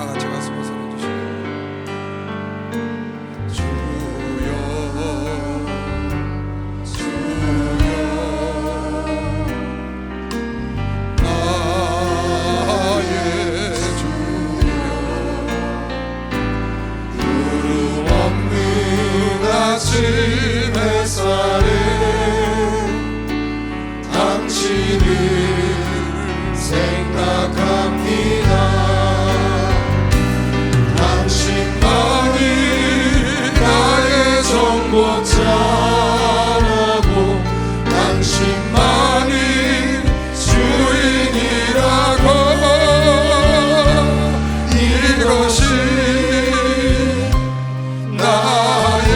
같이 가슴을 서려주시고 주여 주여 나의 주여 구름 없는 아침 햇살에 당신을 생각합니다. 당신만이 나의 정복자라고 당신만이 주인이라고 이것이 나의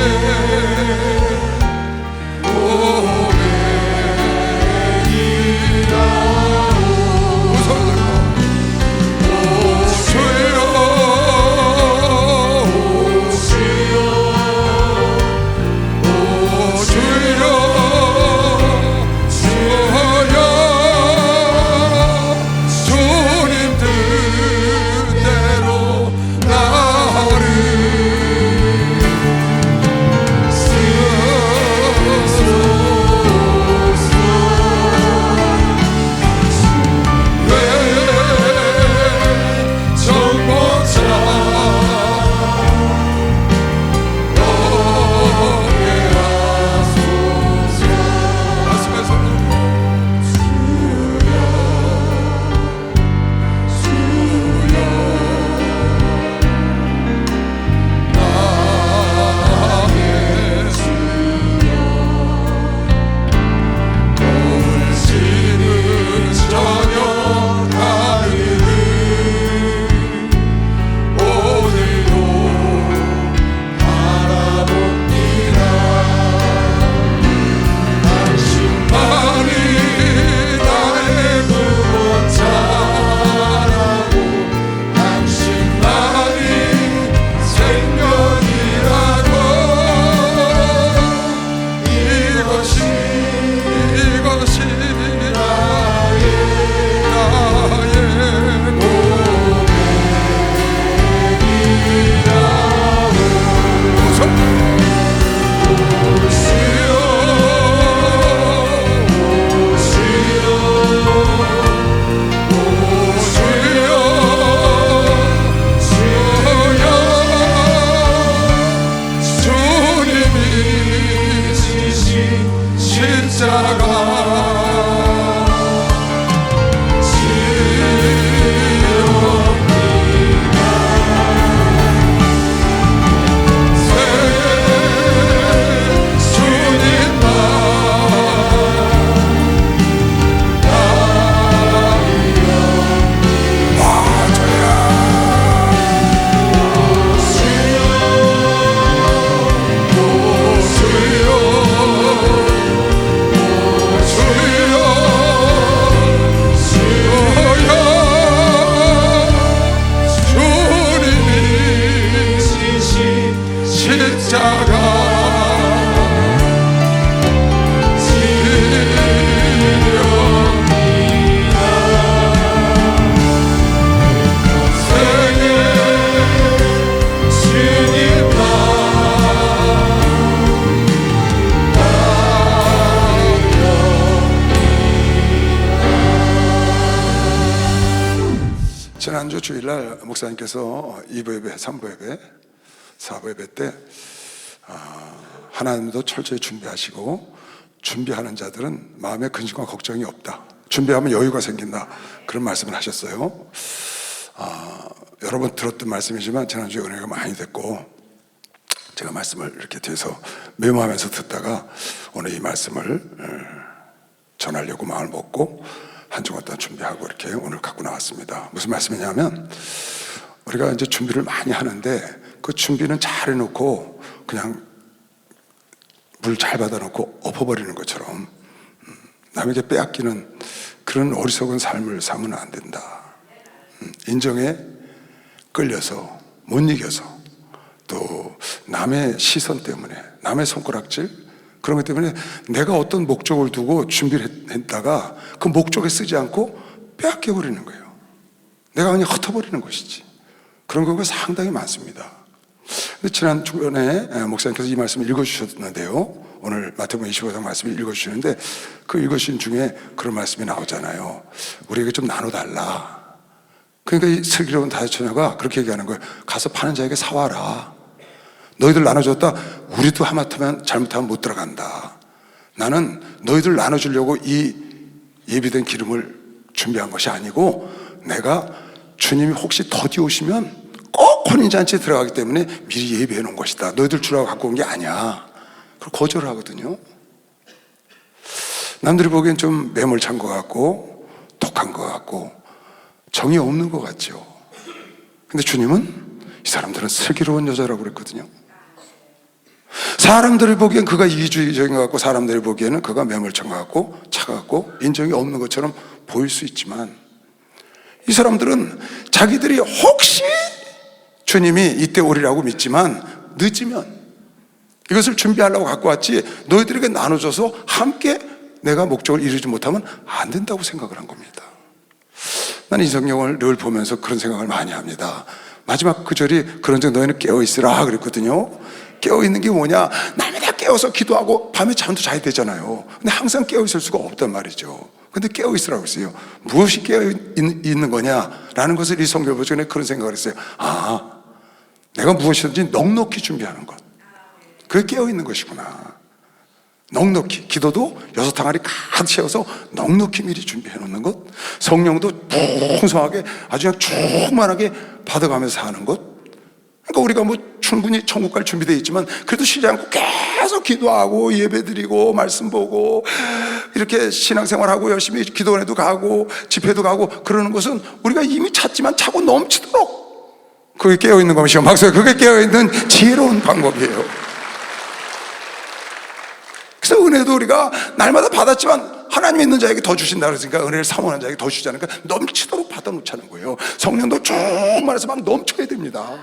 지난주 주일날 목사님께서 2부 예배, 3부 예배, 4부 예배 때 하나님도 철저히 준비하시고 준비하는 자들은 마음에 근심과 걱정이 없다, 준비하면 여유가 생긴다, 그런 말씀을 하셨어요. 여러 번 들었던 말씀이지만 지난주에 은혜가 많이 됐고 제가 말씀을 이렇게 뒤에서 메모하면서 듣다가 오늘 이 말씀을 전하려고 마음을 먹고 한 주간 동안 준비하고 이렇게 오늘 갖고 나왔습니다. 무슨 말씀이냐면 우리가 이제 준비를 많이 하는데 그 준비는 잘 해놓고 그냥 물 잘 받아놓고 엎어버리는 것처럼 남에게 빼앗기는 그런 어리석은 삶을 살면 안 된다. 인정에 끌려서 못 이겨서 또 남의 시선 때문에 남의 손가락질 그런 것 때문에 내가 어떤 목적을 두고 준비를 했다가 그 목적에 쓰지 않고 빼앗겨 버리는 거예요. 내가 그냥 흩어버리는 것이지. 그런 경우가 상당히 많습니다. 근데 지난 주간에 목사님께서 이 말씀을 읽어주셨는데요, 오늘 마태복음 25장 말씀을 읽어주시는데 그 읽으신 중에 그런 말씀이 나오잖아요. 우리에게 좀 나눠달라. 그러니까 이 슬기로운 다섯 처녀가 그렇게 얘기하는 거예요. 가서 파는 자에게 사와라. 너희들 나눠줬다, 우리도 하마터면 잘못하면 못 들어간다. 나는 너희들 나눠주려고 이 예비된 기름을 준비한 것이 아니고, 내가 주님이 혹시 더디 오시면 꼭 혼인잔치에 들어가기 때문에 미리 예비해 놓은 것이다. 너희들 주라고 갖고 온 게 아니야. 그리고 거절을 하거든요. 남들이 보기엔 좀 매몰찬 것 같고 독한 것 같고 정이 없는 것 같죠. 근데 주님은 이 사람들은 슬기로운 여자라고 그랬거든요. 사람들이 보기엔 그가 이기주의적인 것 같고, 사람들이 보기에는 그가 매몰찬 것 같고 차갑고 인정이 없는 것처럼 보일 수 있지만, 이 사람들은 자기들이 혹시 주님이 이때 오리라고 믿지만 늦으면 이것을 준비하려고 갖고 왔지, 너희들에게 나눠줘서 함께 내가 목적을 이루지 못하면 안 된다고 생각을 한 겁니다. 나는 이 성경을 늘 보면서 그런 생각을 많이 합니다. 마지막 그 절이 그런즉 너희는 깨어있으라 그랬거든요. 깨어있는 게 뭐냐? 날마다 깨어서 기도하고 밤에 잠도 자야 되잖아요. 근데 항상 깨어있을 수가 없단 말이죠. 근데 깨어있으라고 했어요. 무엇이 깨어있는 거냐라는 것을 이 성경을 보기 전에 그런 생각을 했어요. 내가 무엇이든지 넉넉히 준비하는 것, 그게 깨어있는 것이구나. 넉넉히, 기도도 6항아리 가득 채워서 넉넉히 미리 준비해 놓는 것, 성령도 풍성하게 아주 그냥 충만하게 받아가면서 사는 것. 그러니까 우리가 뭐 충분히 천국 갈 준비되어 있지만 그래도 쉬지 않고 계속 기도하고 예배드리고 말씀 보고 이렇게 신앙생활하고 열심히 기도원에도 가고 집회도 가고 그러는 것은 우리가 이미 찾지만 차고 넘치도록 그게 깨어있는 것이요. 박수. 그게 깨어있는 지혜로운 방법이에요. 그래서 은혜도 우리가 날마다 받았지만 하나님 있는 자에게 더 주신다 그랬으니까, 은혜를 사모하는 자에게 더 주지 않으니까 넘치도록 받아놓자는 거예요. 성령도 충만해서 막 넘쳐야 됩니다.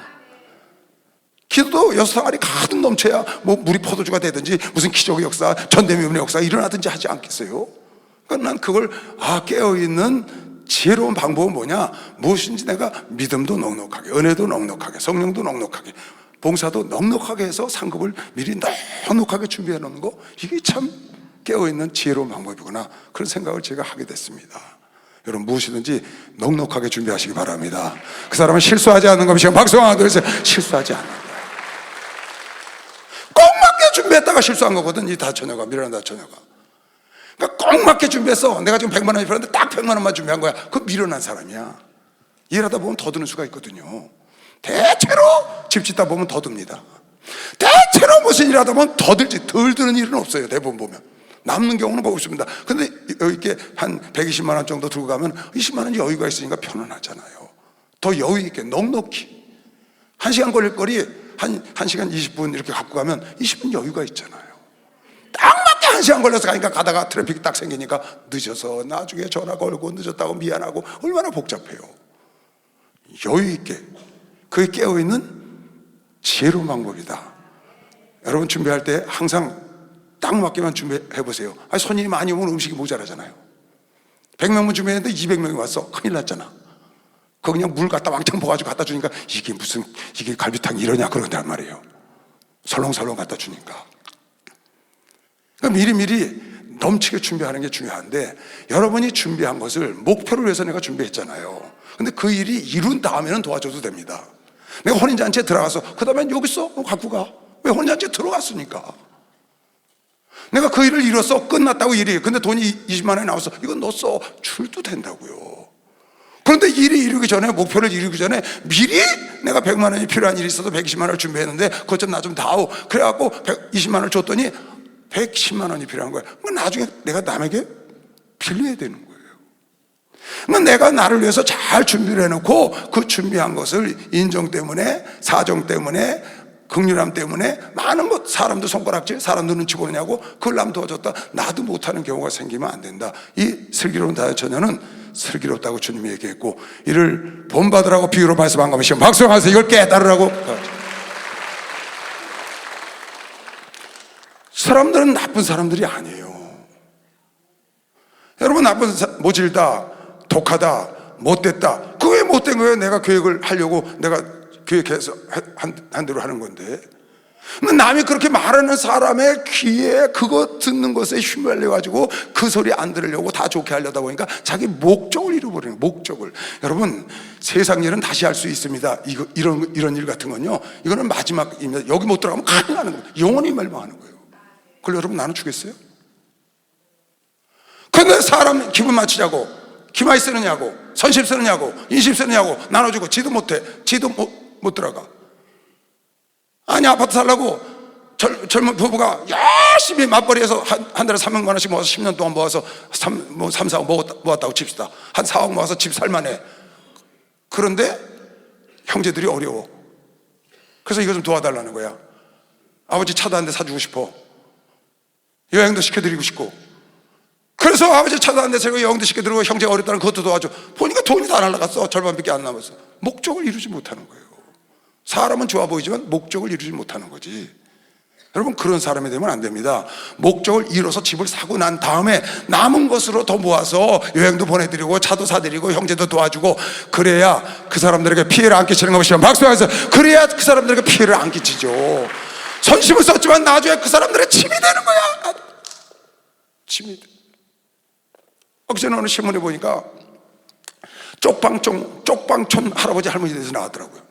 기도도 6항아리 가득 넘쳐야 뭐 물이 포도주가 되든지 무슨 기적의 역사, 전대미문의 역사가 일어나든지 하지 않겠어요? 그러니까 난 그걸 깨어있는 지혜로운 방법은 뭐냐? 무엇인지 내가 믿음도 넉넉하게, 은혜도 넉넉하게, 성령도 넉넉하게, 봉사도 넉넉하게 해서 상급을 미리 넉넉하게 준비해 놓는 거, 이게 참 깨어있는 지혜로운 방법이구나, 그런 생각을 제가 하게 됐습니다. 여러분, 무엇이든지 넉넉하게 준비하시기 바랍니다. 그 사람은 실수하지 않는 것이, 박수 하나 둘 셋. 실수하지 않는 거예요. 꼭 맞게 준비했다가 실수한 거거든, 이 다처녀가, 미련한 다처녀가. 그러니까 꼭 맞게 준비했어. 내가 지금 100만 원이 필요한데 딱 100만 원만 준비한 거야. 그건 미련한 사람이야. 일하다 보면 더 드는 수가 있거든요. 대체로 집 짓다 보면 더 듭니다. 대체로 무슨 일 하다 보면 더 들지, 덜 드는 일은 없어요. 대부분 보면 남는 경우는 보고 있습니다. 근데 이렇게 한 120만 원 정도 들고 가면 20만 원 여유가 있으니까 편안하잖아요. 더 여유 있게 넉넉히 1시간 걸릴 거리 한 1시간 20분 이렇게 갖고 가면 20분 여유가 있잖아요. 딱 맞게 1시간 걸려서 가니까 가다가 트래픽이 딱 생기니까 늦어서 나중에 전화 걸고 늦었다고 미안하고 얼마나 복잡해요. 여유 있게, 그게 깨어있는 지혜로운 방법이다. 여러분, 준비할 때 항상 딱 맞게만 준비해보세요. 손님이 많이 오면 음식이 모자라잖아요. 100명만 준비했는데 200명이 왔어. 큰일 났잖아. 그거 그냥 물 갖다 왕창 부어가지고 갖다 주니까 이게 갈비탕이 이러냐 그런단 말이에요. 설렁설렁 갖다 주니까. 그러니까 미리미리 넘치게 준비하는 게 중요한데, 여러분이 준비한 것을 목표를 위해서 내가 준비했잖아요. 근데 그 일이 이룬 다음에는 도와줘도 됩니다. 내가 혼인잔치에 들어가서 그 다음엔 여기 있어? 갖고 가. 왜? 혼인잔치에 들어갔으니까. 내가 그 일을 이뤘어. 끝났다고 일이. 근데 돈이 20만 원이 나왔어. 이건 너 써. 줄도 된다고요. 그런데 일이 이루기 전에, 목표를 이루기 전에 미리 내가 100만 원이 필요한 일이 있어서 120만 원을 준비했는데 그것 좀 나 좀 다오. 그래갖고 120만 원을 줬더니 110만 원이 필요한 거야. 그럼 나중에 내가 남에게 빌려야 되는 거예요. 그러니까 내가 나를 위해서 잘 준비를 해놓고 그 준비한 것을 인정 때문에, 사정 때문에, 긍휼함 때문에 많은 것, 사람도 손가락질, 사람도 눈치 보느냐고 그걸 남 도와줬다 나도 못하는 경우가 생기면 안 된다. 이 슬기로운 다처녀는 슬기롭다고 주님이 얘기했고, 이를 본받으라고 비유로 말씀한 것이, 박수하면서 이걸 깨달으라고. 사람들은 나쁜 사람들이 아니에요. 여러분, 나쁜 모질다, 독하다, 못됐다, 그게 못된 거예요. 내가 계획을 하려고 내가 귀에 계속 한 대로 하는 건데, 남이 그렇게 말하는 사람의 귀에 그거 듣는 것에 휘말려가지고 그 소리 안 들으려고 다 좋게 하려다 보니까 자기 목적을 잃어버리는 거예요. 목적을. 여러분, 세상 일은 다시 할 수 있습니다. 이런 일 같은 건요, 이거는 마지막입니다. 여기 못 들어가면 큰일 나는 거예요. 영원히 멸망하는 거예요. 그걸 여러분 나눠주겠어요? 근데 사람 기분 맞추자고 기마이 쓰느냐고 선심 쓰느냐고 인심 쓰느냐고 나눠주고 지도 못해. 지도 못 들어가. 아니, 아파트 살라고 젊은 부부가 열심히 맞벌이해서 한 달에 300만 원씩 모아서 10년 동안 모아서 3, 4억 모았다고 칩시다. 한 4억 모아서 집 살만해. 그런데 형제들이 어려워. 그래서 이거 좀 도와달라는 거야. 아버지 차도 한 대 사주고 싶어. 여행도 시켜드리고 싶고. 그래서 아버지 차도 한 대 사고 여행도 시켜드리고, 형제가 어렵다는 그것도 도와줘. 보니까 돈이 다 날라갔어. 절반밖에 안 남았어. 목적을 이루지 못하는 거예요. 사람은 좋아 보이지만 목적을 이루지 못하는 거지. 여러분, 그런 사람이 되면 안 됩니다. 목적을 이뤄서 집을 사고 난 다음에 남은 것으로 더 모아서 여행도 보내드리고 차도 사드리고 형제도 도와주고, 그래야 그 사람들에게 피해를 안 끼치는 것이죠. 박수하면서. 그래야 그 사람들에게 피해를 안 끼치죠. 선심을 썼지만 나중에 그 사람들의 침이 되는 거야. 침이 돼. 엊그제 어느 신문에 보니까 쪽방촌 할아버지 할머니 대해서 나왔더라고요.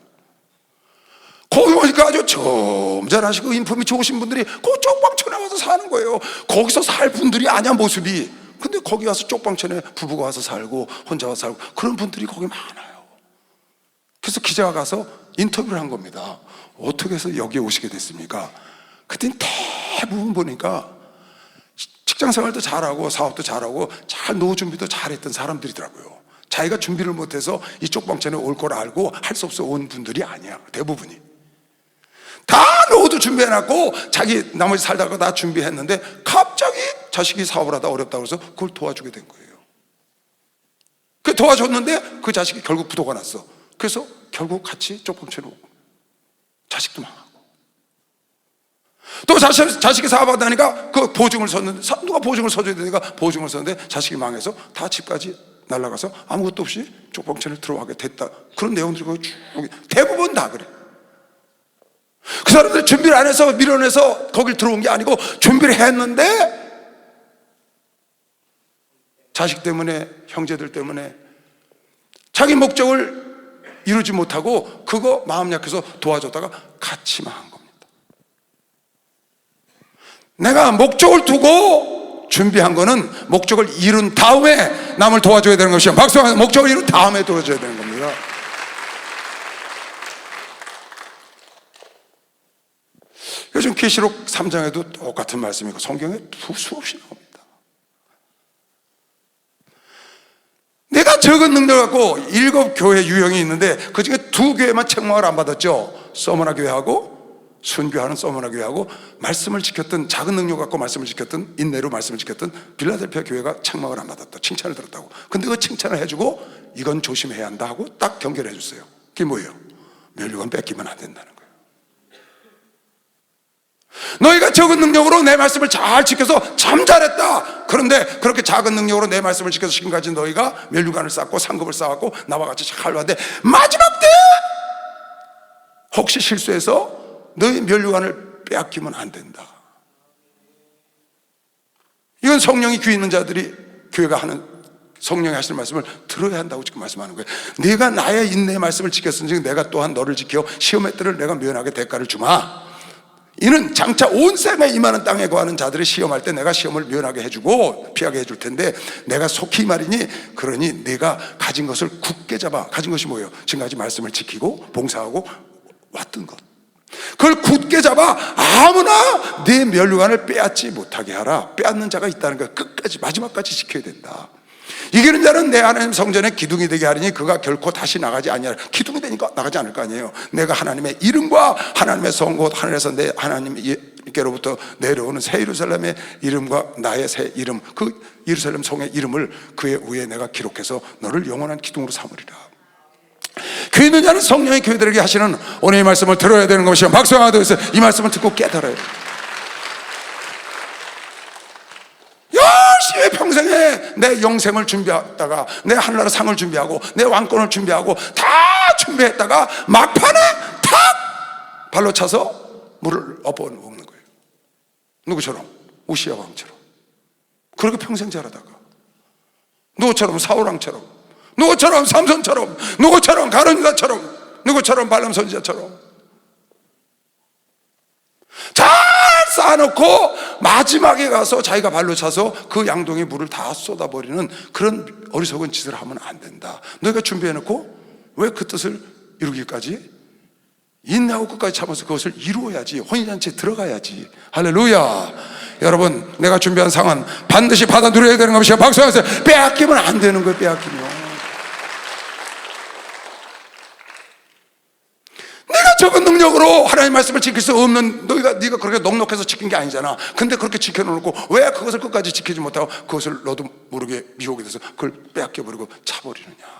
거기 보니까 아주 점잖으시고 인품이 좋으신 분들이 그 쪽방촌에 와서 사는 거예요. 거기서 살 분들이 아니야, 모습이. 근데 거기 가서 쪽방촌에 부부가 와서 살고 혼자 와서 살고 그런 분들이 거기 많아요. 그래서 기자가 가서 인터뷰를 한 겁니다. 어떻게 해서 여기에 오시게 됐습니까? 그랬더니 대부분 보니까 직장 생활도 잘하고 사업도 잘하고 잘 노후 준비도 잘했던 사람들이더라고요. 자기가 준비를 못해서 이 쪽방촌에 올 걸 알고 할 수 없어 온 분들이 아니야. 대부분이 다 노후도 준비해놨고 자기 나머지 살다가 다 준비했는데 갑자기 자식이 사업을 하다 어렵다고 해서 그걸 도와주게 된 거예요. 그 도와줬는데 그 자식이 결국 부도가 났어. 그래서 결국 같이 쪽방촌에 오고 자식도 망하고, 또 자식이 사업하다니까 그 보증을 섰는데 누가 보증을 서줘야 되니까 보증을 섰는데 자식이 망해서 다 집까지 날아가서 아무것도 없이 쪽방촌에 들어가게 됐다. 그런 내용들이 거기 쭉 대부분 다 그래. 그 사람들이 준비를 안 해서 밀어내서 거길 들어온 게 아니고 준비를 했는데 자식 때문에 형제들 때문에 자기 목적을 이루지 못하고 그거 마음 약해서 도와줬다가 같이 망한 겁니다. 내가 목적을 두고 준비한 거는 목적을 이룬 다음에 남을 도와줘야 되는 것이야. 박수하면서. 목적을 이룬 다음에 도와줘야 되는 겁니다. 요즘 계시록 3장에도 똑같은 말씀이고 성경에 수없이 나옵니다. 내가 적은 능력을 갖고 7 교회 유형이 있는데 그 중에 2 교회만 책망을 안 받았죠. 서머나 교회하고 순교하는 서머나 교회하고 말씀을 지켰던, 작은 능력 갖고 말씀을 지켰던, 인내로 말씀을 지켰던 빌라델피아 교회가 책망을 안 받았다. 칭찬을 들었다고. 근데 그 칭찬을 해주고 이건 조심해야 한다 하고 딱 경계를 해줬어요. 그게 뭐예요? 멸류관 뺏기면 안 된다는 거예요. 너희가 적은 능력으로 내 말씀을 잘 지켜서 참 잘했다. 그런데 그렇게 작은 능력으로 내 말씀을 지켜서 지금까지 너희가 멸류관을 쌓고 상급을 쌓았고 나와 같이 잘 하는데 마지막 때 혹시 실수해서 너희 멸류관을 빼앗기면 안 된다. 이건 성령이 귀 있는 자들이 교회가 하는, 성령이 하시는 말씀을 들어야 한다고 지금 말씀하는 거예요. 네가 나의 인내의 말씀을 지켰은즉 내가 또한 너를 지켜 시험의 때를 내가 면하게 대가를 주마. 이는 장차 온 생에 임하는 땅에 거하는 자들을 시험할 때 내가 시험을 면하게 해주고 피하게 해줄 텐데 내가 속히 말이니 그러니 내가 가진 것을 굳게 잡아. 가진 것이 뭐예요? 지금까지 말씀을 지키고 봉사하고 왔던 것, 그걸 굳게 잡아 아무나 내 멸류관을 빼앗지 못하게 하라. 빼앗는 자가 있다는 거야. 끝까지 마지막까지 지켜야 된다. 이기는 자는 내 하나님 성전에 기둥이 되게 하리니 그가 결코 다시 나가지 아니하라. 기둥이 되니까 나가지 않을 거 아니에요. 내가 하나님의 이름과 하나님의 성 곧 하늘에서 내 하나님께로부터 내려오는 새 예루살렘의 이름과 나의 새 이름, 그 예루살렘 성의 이름을 그의 위에 내가 기록해서 너를 영원한 기둥으로 삼으리라. 귀 있는 자는 성령이 교회들에게 하시는 오늘의 말씀을 들어야 되는 것이요. 박수 하나 더 해서 이 말씀을 듣고 깨달아요. 열심히 평생에 내 영생을 준비하다가 내 하늘나라 상을 준비하고 내 왕권을 준비하고 다 준비했다가 막판에 발로 차서 물을 엎어먹는 거예요. 누구처럼? 우시야 왕처럼. 그렇게 평생 자라다가 누구처럼? 사울왕처럼, 누구처럼? 삼손처럼, 누구처럼? 가룟유다처럼, 누구처럼? 발람 선지자처럼 잘 쌓아놓고 마지막에 가서 자기가 발로 차서 그 양동이 물을 다 쏟아버리는 그런 어리석은 짓을 하면 안 된다. 너희가 준비해놓고 왜 그 뜻을 이루기까지 인내하고 끝까지 참아서 그것을 이루어야지. 혼인잔치에 들어가야지. 할렐루야. 여러분, 내가 준비한 상은 반드시 받아 누려야 되는 것이야. 박수하세요. 빼앗기면 안 되는 거예요. 빼앗기면 내가 적은 능력으로 하나님의 말씀을 지킬 수 없는, 네가 그렇게 넉넉해서 지킨 게 아니잖아. 근데 그렇게 지켜놓고 왜 그것을 끝까지 지키지 못하고 그것을 너도 모르게 미혹이 돼서 그걸 빼앗겨버리고 차버리느냐.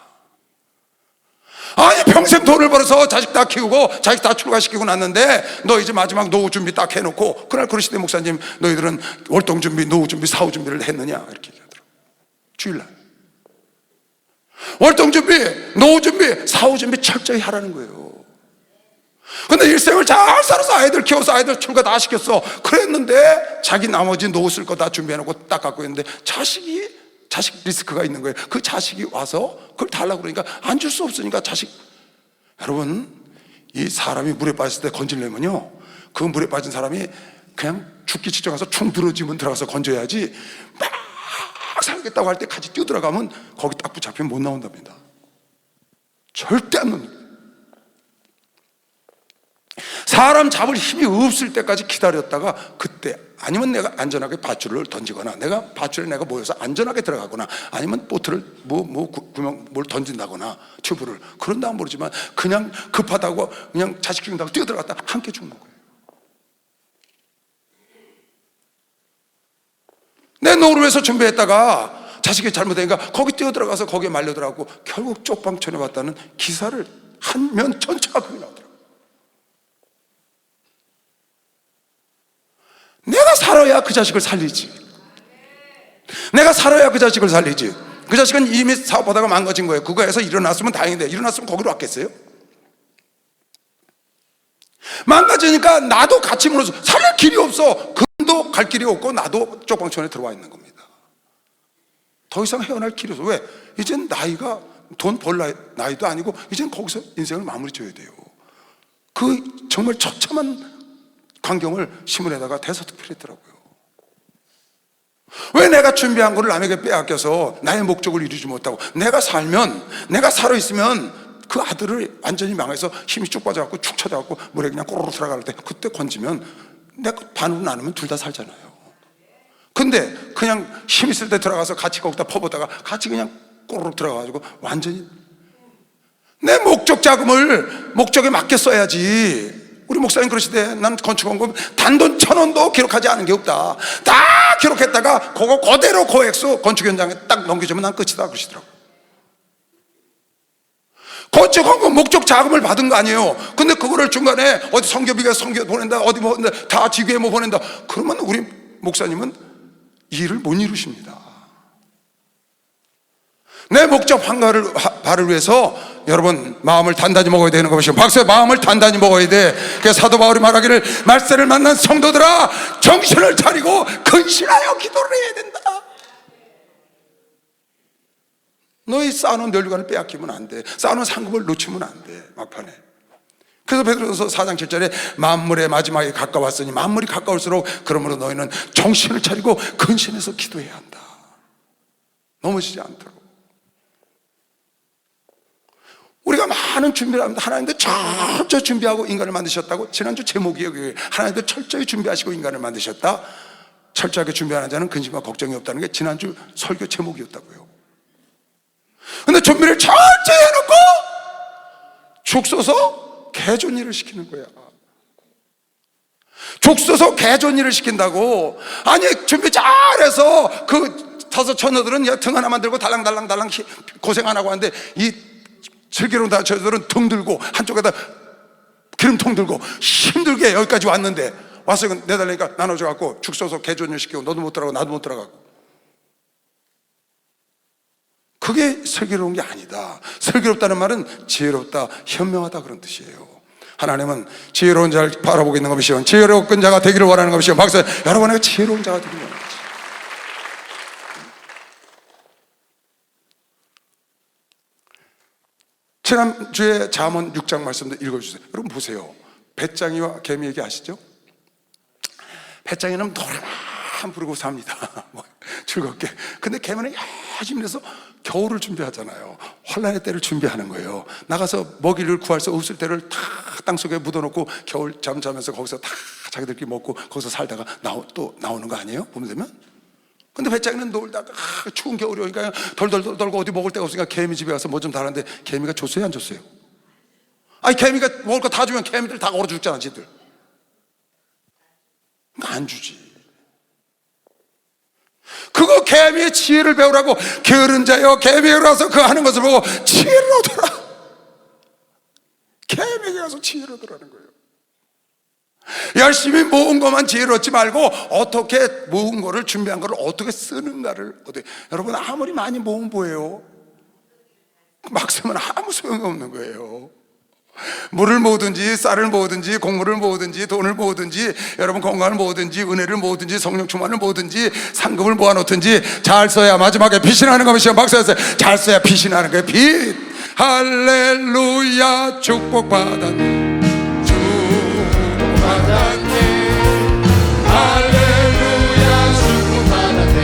아니, 평생 돈을 벌어서 자식 다 키우고 자식 다 출가시키고 났는데 너 이제 마지막 노후 준비 딱 해놓고, 그날 그러시대, 목사님 너희들은 월동 준비, 노후 준비, 사후 준비를 했느냐 이렇게 얘기하더라고. 주일날 월동 준비, 노후 준비, 사후 준비 철저히 하라는 거예요. 근데 일생을 잘 살아서 아이들 키워서 아이들 출가 다 시켰어. 그랬는데 자기 나머지 노후 쓸 거 다 준비해놓고 딱 갖고 있는데 자식 리스크가 있는 거예요. 그 자식이 와서 그걸 달라고 그러니까 안 줄 수 없으니까 자식. 여러분, 이 사람이 물에 빠졌을 때 건지려면요, 그 물에 빠진 사람이 그냥 죽기 직전 가서 충 들어지면 들어가서 건져야지, 막 살겠다고 할 때 같이 뛰어들어가면 거기 딱 붙잡히면 못 나온답니다. 절대 안 나옵니다. 사람 잡을 힘이 없을 때까지 기다렸다가 그때, 아니면 내가 안전하게 밧줄을 던지거나, 내가 밧줄에 내가 모여서 안전하게 들어가거나, 아니면 보트를 뭘 던진다거나, 튜브를, 그런 다음 모르지만 그냥 급하다고 그냥 자식 죽인다고 뛰어들어갔다 함께 죽는 거예요. 내 노후를 위해서 준비했다가 자식이 잘못되니까 거기 뛰어들어가서 거기에 말려들어가고 결국 쪽방촌에 왔다는 기사를 한 면 전체가 거기 나오더라고요. 내가 살아야 그 자식을 살리지. 내가 살아야 그 자식을 살리지. 그 자식은 이미 사업하다가 망가진 거예요. 그거에서 일어났으면 다행인데, 일어났으면 거기로 왔겠어요? 망가지니까 나도 같이 물어서 살릴 길이 없어. 그도 갈 길이 없고 나도 쪽방촌에 들어와 있는 겁니다. 더 이상 헤어날 길이 없어. 왜? 이젠 나이가 돈 벌 나이도 아니고 이젠 거기서 인생을 마무리 지어야 돼요. 그 정말 처참한 광경을 신문에다가 대서특필했더라고요. 왜 내가 준비한 거를 남에게 빼앗겨서 나의 목적을 이루지 못하고, 내가 살면, 내가 살아있으면 그 아들을 완전히 망해서 힘이 쭉 빠져갖고 축 쳐져갖고 물에 그냥 꼬르륵 들어갈 때 그때 건지면 내가 반으로 나누면 둘 다 살잖아요. 근데 그냥 힘 있을 때 들어가서 같이 거기다 퍼보다가 같이 그냥 꼬르륵 들어가가지고 완전히 내 목적 자금을 목적에 맡겨 써야지. 우리 목사님 그러시대, 난 건축원금 단돈 1,000원도 기록하지 않은 게 없다. 다 기록했다가 그거 그대로 고액수 건축 현장에 딱 넘겨주면 난 끝이다 그러시더라고. 건축원금 목적 자금을 받은 거 아니에요. 근데 그거를 중간에 어디 성교비가 성교 보낸다, 어디 뭐 다 지교회 뭐 보낸다, 그러면 우리 목사님은 일을 못 이루십니다. 내 목적 바를 위해서 여러분 마음을 단단히 먹어야 되는 것이죠. 박수에 마음을 단단히 먹어야 돼. 그래서 사도 바울이 말하기를, 말세를 만난 성도들아 정신을 차리고 근신하여 기도를 해야 된다. 너희 쌓아놓은 멸류관을 빼앗기면 안 돼. 쌓아놓은 상급을 놓치면 안 돼, 막판에. 그래서 베드로서 4장 7절에 만물의 마지막에 가까웠으니, 만물이 가까울수록 그러므로 너희는 정신을 차리고 근신해서 기도해야 한다. 넘어지지 않도록. 우리가 많은 준비를 합니다. 하나님도 철저히 준비하고 인간을 만드셨다고. 지난주 제목이에요. 하나님도 철저히 준비하시고 인간을 만드셨다. 철저하게 준비하는 자는 근심과 걱정이 없다는 게 지난주 설교 제목이었다고요. 근데 준비를 철저히 해놓고 죽 써서 개존일을 시키는 거야. 죽 써서 개존일을 시킨다고. 아니, 준비 잘해서 그 다섯 처녀들은 등 하나만 들고 달랑달랑 고생 안 하고 하는데, 이 슬기로운 다처들은 등 들고 한쪽에다 기름통 들고 힘들게 여기까지 왔는데, 와서 이건 내달라니까 나눠줘갖고 죽 써서 개존일 시키고, 너도 못 들어가고 나도 못 들어가고. 그게 슬기로운 게 아니다. 슬기롭다는 말은 지혜롭다, 현명하다 그런 뜻이에요. 하나님은 지혜로운 자를 바라보고 있는 것이요 지혜로운 자가 되기를 원하는 것이요. 박사, 여러분에게 지혜로운 자가 되기를 원하는 것이요. 지난주에 잠언 6장 말씀도 읽어주세요. 여러분 보세요. 배짱이와 개미 얘기 아시죠? 배짱이는 노래만 부르고 삽니다. 즐겁게. 근데 개미는 열심히 해서 겨울을 준비하잖아요. 환란의 때를 준비하는 거예요. 나가서 먹이를 구할 수 없을 때를 다 땅속에 묻어놓고 겨울 잠자면서 거기서 다 자기들끼리 먹고 거기서 살다가 또 나오는 거 아니에요? 보면 되면? 근데 배짱이는 놀다가 추운 겨울이 오니까 덜덜 떨고 어디 먹을 데가 없으니까 개미 집에 가서 뭐 좀 달았는데 개미가 줬어요, 안 줬어요? 아니, 개미가 먹을 거 다 주면 개미들 다 얼어 죽잖아, 지들. 그러니까 안 주지. 그거 개미의 지혜를 배우라고. 게으른 자여 개미에게 가서 그 하는 것을 보고 지혜를 얻어라. 개미에게 가서 지혜를 얻으라는 거예요. 열심히 모은 것만 지혜를 얻지 말고 어떻게 모은 거를, 준비한 거를 어떻게 쓰는가를 얻어요. 여러분, 아무리 많이 모으면 뭐예요? 막 쓰면 아무 소용이 없는 거예요. 물을 모으든지 쌀을 모으든지 곡물을 모으든지 돈을 모으든지 여러분 건강을 모으든지 은혜를 모으든지 성령 충만을 모으든지 상급을 모아놓든지 잘 써야 마지막에 빛이 나는 것이요. 박사였어요. 잘 써야 빛이 나는 거예요. 빛. 할렐루야. 축복받았네. 축복받았네. 할렐루야. 축복받았네.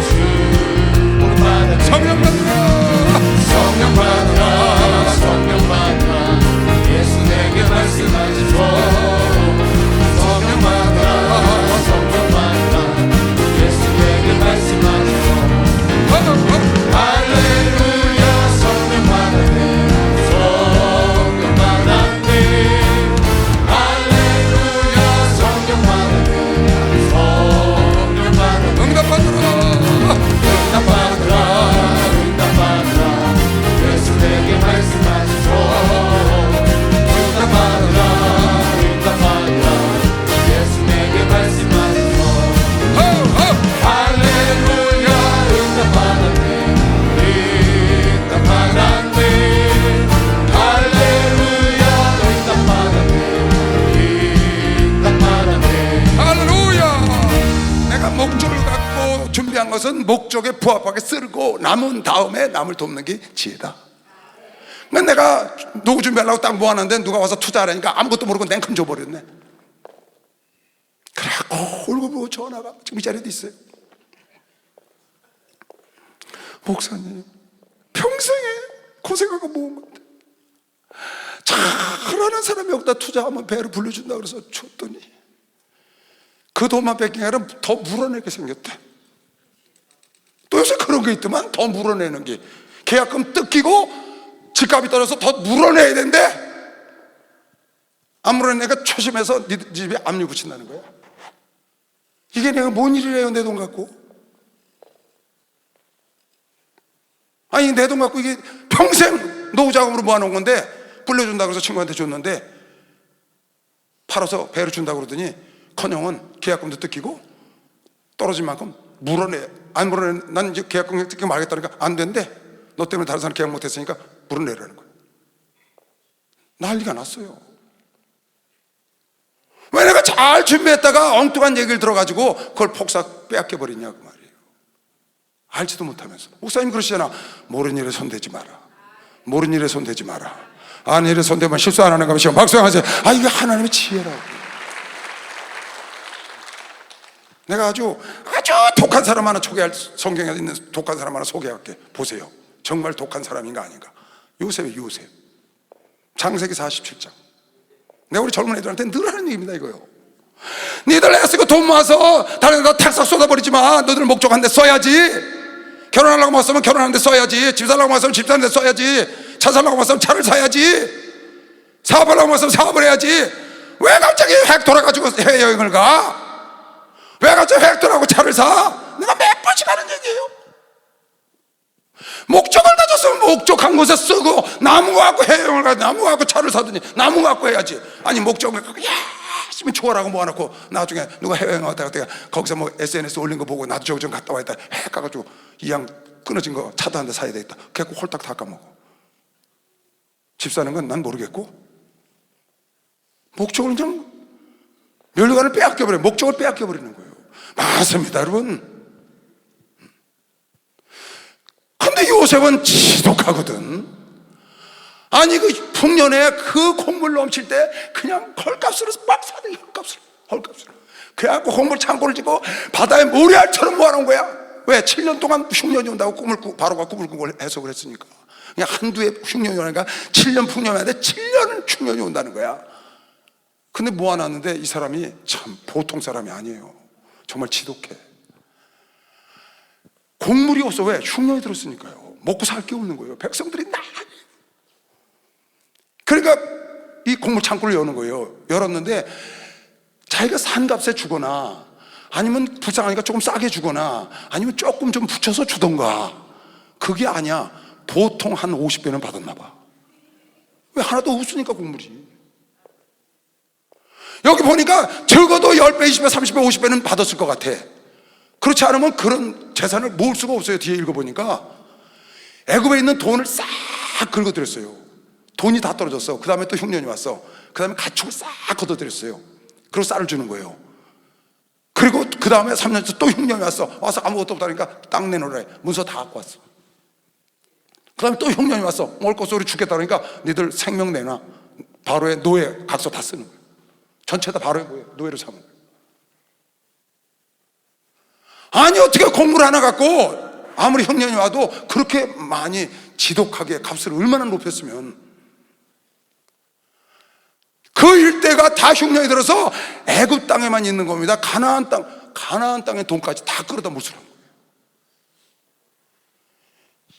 축복받았네. 성령 받으라. 성령 받으라. 성령 받으라. 말씀하시고 성령 받아 성령 받아 예수에게 말씀하시고 할렐루야. 성령 받았네. 성령 받았네. 할렐루야. 성령 받았네. 성령 받았네. 응답 받으라. 응답 받으라. 응답 받으라. 예수에게 말씀하시고 목적을 갖고 준비한 것은 목적에 부합하게 쓰고 남은 다음에 남을 돕는 게 지혜다. 내가 누구 준비하려고 딱 모아놨는데 누가 와서 투자하라니까 아무것도 모르고 냉큼 줘버렸네. 그래갖고 울고불고 전화가 지금 이 자리에도 있어요. 목사님, 평생에 고생하고 모은 건데 잘하는 사람이 여기다 투자하면 배를 불려준다 그래서 줬더니 그 돈만 뺏긴 게 아니라 더 물어내게 생겼대. 또 요새 그런 게 있더만. 더 물어내는 게 계약금 뜯기고 집값이 떨어져서 더 물어내야 된대. 안 물어내니까 초심해서 네 집에 압류 붙인다는 거야. 이게 내가 뭔 일이래요, 내 돈 갖고. 아니, 내 돈 갖고 이게 평생 노후자금으로 모아놓은 건데 불려준다고 해서 친구한테 줬는데 팔아서 배를 준다고 그러더니 커녕은 계약금도 뜯기고 떨어진 만큼 물어내. 안 물어내. 난 이제 계약금 뜯기고 말겠다니까 안 된대. 너 때문에 다른 사람 계약 못했으니까 물어내라는 거야. 난리가 났어요. 왜 내가 잘 준비했다가 엉뚱한 얘기를 들어가지고 그걸 폭삭 빼앗겨버리냐고 말이에요. 알지도 못하면서. 목사님 그러시잖아. 모르는 일에 손대지 마라. 모르는 일에 손대지 마라. 아는 일에 손대면 실수 안 하는 것이요. 박수하세요. 아, 이게 하나님의 지혜라고. 내가 아주 독한 사람 하나 소개할, 성경에 있는 독한 사람 하나 소개할게. 보세요. 정말 독한 사람인가 아닌가. 요셉이에요, 요셉. 창세기 47장. 내가 우리 젊은 애들한테 늘 하는 얘기입니다, 이거요. 니들 애쓰고 돈 모아서 다른 데다 탁삭 쏟아버리지 마. 너들 목적한 데 써야지. 결혼하려고 모았으면 결혼하는 데 써야지. 집 살려고 모았으면 집 사는 데 써야지. 차 살려고 모았으면 차를 사야지. 사업하려고 모았으면 사업을 해야지. 왜 갑자기 핵 돌아가지고 해외여행을 가? 왜 갑자기 획돌하고 차를 사? 내가 몇 번씩 하는 얘기예요. 목적을 가졌으면 목적한 곳에 쓰고 나무 갖고 해외여행을 가야 나무 갖고 차를 사더니 나무 갖고 해야지. 아니 목적을 갖고 열심히 초월하고 모아놓고 나중에 누가 해외여행 왔다가 거기서 뭐 SNS 올린 거 보고 나도 저기 좀 갔다 와야겠다. 핵 가가지고 이양 끊어진 거 차도 한 대 사야 되겠다. 그래갖고 홀딱 다 까먹어. 집 사는 건 난 모르겠고 목적을 그냥 면류관을 빼앗겨버려요. 목적을 빼앗겨버리는 거예요. 맞습니다, 여러분. 근데 요셉은 지독하거든. 아니, 그 풍년에 그 곡물 넘칠 때 그냥 헐값으로 막 사대, 헐값으로. 그래갖고 곡물 창고를 짓고 바다에 모래알처럼 모아놓은 거야. 왜? 7년 동안 흉년이 온다고 바로가 꿈을 꾼 걸 해석을 했으니까. 그냥 한두 해 흉년이 오니까 7년 풍년이 오는데 7년 흉년이 온다는 거야. 근데 모아놨는데 이 사람이 참 보통 사람이 아니에요. 정말 지독해. 곡물이 없어. 왜? 흉년이 들었으니까요. 먹고 살 게 없는 거예요. 백성들이 그러니까 이 곡물 창고를 여는 거예요. 열었는데 자기가 산 값에 주거나 아니면 불쌍하니까 조금 싸게 주거나 아니면 조금 좀 붙여서 주던가. 그게 아니야. 보통 한 50배는 받았나 봐. 왜? 하나도 없으니까 곡물이. 여기 보니까 적어도 10배, 20배, 30배, 50배는 받았을 것 같아. 그렇지 않으면 그런 재산을 모을 수가 없어요. 뒤에 읽어보니까 애굽에 있는 돈을 싹 긁어들였어요. 돈이 다 떨어졌어. 그 다음에 또 흉년이 왔어. 그 다음에 가축을 싹 걷어들였어요. 그리고 쌀을 주는 거예요. 그리고 그 다음에 3년째 또 흉년이 왔어. 와서 아무것도 없다니까 땅 내놓으래. 문서 다 갖고 왔어. 그 다음에 또 흉년이 왔어. 먹을 것 소리 죽겠다 그러니까 니들 생명 내놔. 바로의 노예 각서 다 쓰는 거예요. 전체 다 바로의 노예로 삼은 거예요. 아니, 어떻게 곡물 하나 갖고 아무리 흉년이 와도 그렇게 많이 지독하게 값을 얼마나 높였으면. 그 일대가 다 흉년이 들어서 애굽 땅에만 있는 겁니다. 가나안 땅의 돈까지 다 끌어다 물수는 거예요.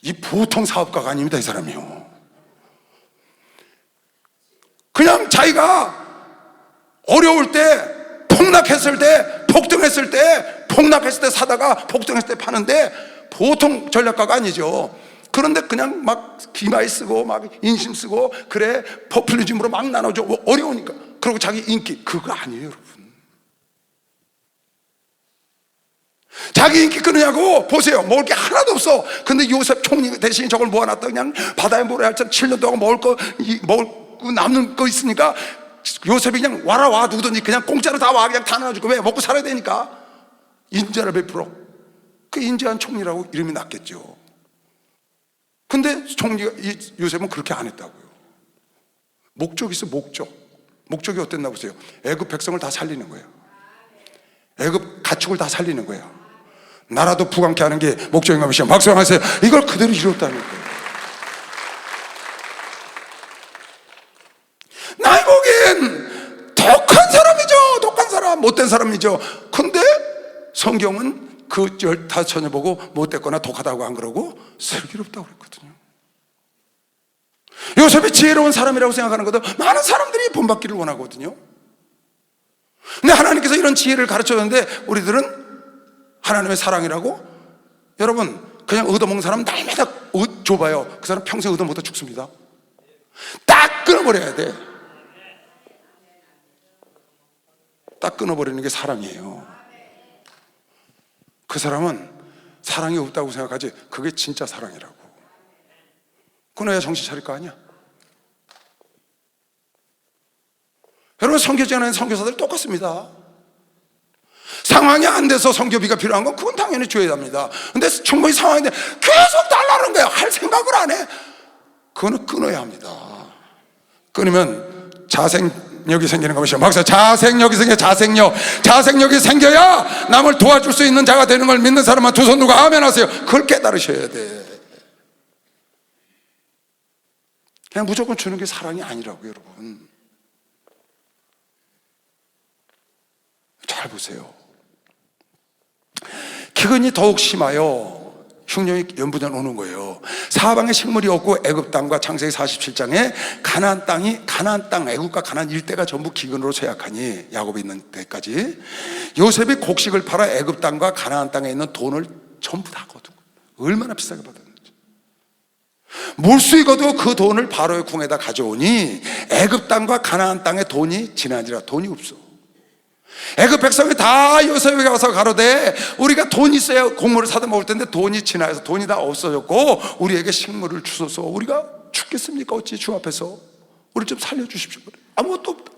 이 보통 사업가가 아닙니다, 이 사람이요. 그냥 자기가 어려울 때, 폭락했을 때, 폭등했을 때 사다가 폭등했을 때 파는데 보통 전략가가 아니죠. 그런데 그냥 막 기마에 쓰고 막 인심 쓰고 그래 포퓰리즘으로 막 나눠줘. 어려우니까. 그리고 자기 인기. 그거 아니에요, 여러분. 자기 인기 끊으냐고. 보세요, 먹을 게 하나도 없어. 근데 요셉 총리 대신 저걸 모아놨다. 그냥 바다에 모래알처럼 7년 동안 먹을 거 남는 거 있으니까 요셉이 그냥 와라 누구든지 그냥 공짜로 다 와. 그냥 다 나눠주고. 왜? 먹고 살아야 되니까. 인자를 베풀어. 그 인자한 총리라고 이름이 났겠죠. 근데 요셉은 그렇게 안 했다고요. 목적이 있어. 목적이 어땠나 보세요. 애굽 백성을 다 살리는 거예요. 애굽 가축을 다 살리는 거예요. 나라도 부강케 하는 게 목적인가 보시죠. 박수하세요. 이걸 그대로 이뤘다는 거예요. 나이 보기엔 독한 사람이죠. 독한 사람, 못된 사람이죠. 근데 성경은 그 15처녀 보고 못됐거나 독하다고 안 그러고 슬기롭다고 그랬거든요. 요셉이 지혜로운 사람이라고 생각하는 것도 많은 사람들이 본받기를 원하거든요. 근데 하나님께서 이런 지혜를 가르쳐줬는데 우리들은 하나님의 사랑이라고. 여러분, 그냥 얻어먹는 사람 날마다 줘봐요. 그 사람 평생 얻어먹다 죽습니다. 딱 끊어버려야 돼. 딱 끊어버리는 게 사랑이에요. 그 사람은 사랑이 없다고 생각하지 그게 진짜 사랑이라고. 끊어야 정신 차릴 거 아니야. 여러분, 선교제는 선교사들 똑같습니다. 상황이 안 돼서 선교비가 필요한 건 그건 당연히 줘야 합니다. 근데 충분히 상황인데 계속 달라는 거예요. 할 생각을 안 해. 그거는 끊어야 합니다. 끊으면 자생력이 생기는 것이죠. 박사, 자생력이 생겨. 자생력이 생겨야 남을 도와줄 수 있는 자가 되는 걸 믿는 사람은 두 손 들고 아멘 하세요. 그걸 깨달으셔야 돼. 그냥 무조건 주는 게 사랑이 아니라고요, 여러분. 잘 보세요. 기근이 더욱 심하여 흉년이 연부전 오는 거예요. 사방에 식물이 없고 애굽 땅과 창세기 47장에 가나안 땅, 애굽과 가나안 일대가 전부 기근으로 쇠약하니, 야곱이 있는 데까지 요셉이 곡식을 팔아 애굽 땅과 가나안 땅에 있는 돈을 전부 다 거둔 거예요. 얼마나 비싸게 받았는지. 물수익어도 그 돈을 바로의 궁에다 가져오니 애굽 땅과 가나안 땅에 돈이 지나니라. 돈이 없어. 애굽 백성이 다 요셉에게 가서 가로되 우리가 돈 있어야 곡물을 사다 먹을 텐데 돈이 지나서 돈이 다 없어졌고 우리에게 식물을 주소서. 우리가 죽겠습니까? 어찌 주 앞에서 우리 좀 살려주십시오. 아무것도 없다.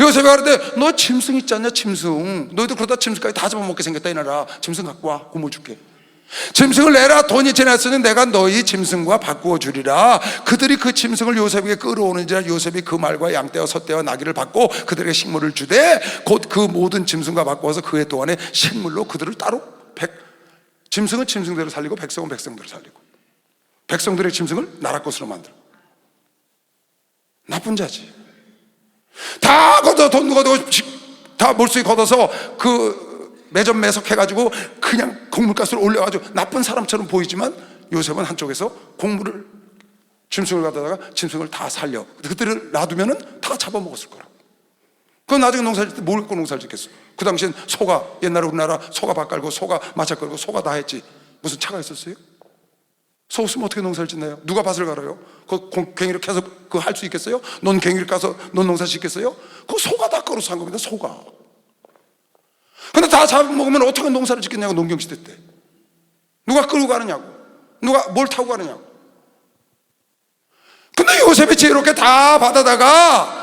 요셉이 가는데 너 짐승 있지 않냐? 짐승. 너희들 그러다 짐승까지 다 잡아먹게 생겼다 이나라. 짐승 갖고 와. 고모 줄게. 짐승을 내라. 돈이 지났으니 내가 너희 짐승과 바꾸어 주리라. 그들이 그 짐승을 요셉에게 끌어오는지라 요셉이 그 말과 양떼와 숫대와 나귀를 받고 그들에게 식물을 주되 곧 그 모든 짐승과 바꾸어서 그 해 동안에 식물로 그들을 따로 짐승은 짐승대로 살리고 백성은 백성대로 살리고 백성들의 짐승을 나라 것으로 만들어. 나쁜 자지. 다 걷어 돈 걷어 다 몰수히 걷어서 그 매점 매석해가지고 그냥 곡물가스를 올려가지고 나쁜 사람처럼 보이지만 요셉은 한쪽에서 곡물을 짐승을 가져다가 짐승을 다 살려. 그들을 놔두면은 다 잡아먹었을 거라고. 그건 나중에 농사 짓을 때 뭘 갖고 농사를 짓겠어? 그 당시엔 소가, 옛날에 우리나라 소가 밭 깔고 소가 마차 끌고 소가 다 했지. 무슨 차가 있었어요? 소 없으면 어떻게 농사를 짓나요? 누가 밭을 갈아요? 그 괭이를 캐서 그거 할 수 있겠어요? 논 괭이를 까서 논 농사 짓겠어요? 그 소가 다 끌어서 산 겁니다. 소가. 근데 다 잡아먹으면 어떻게 농사를 짓겠냐고. 농경시대 때 누가 끌고 가느냐고, 누가 뭘 타고 가느냐고. 근데 요셉이 지혜롭게 다 받아다가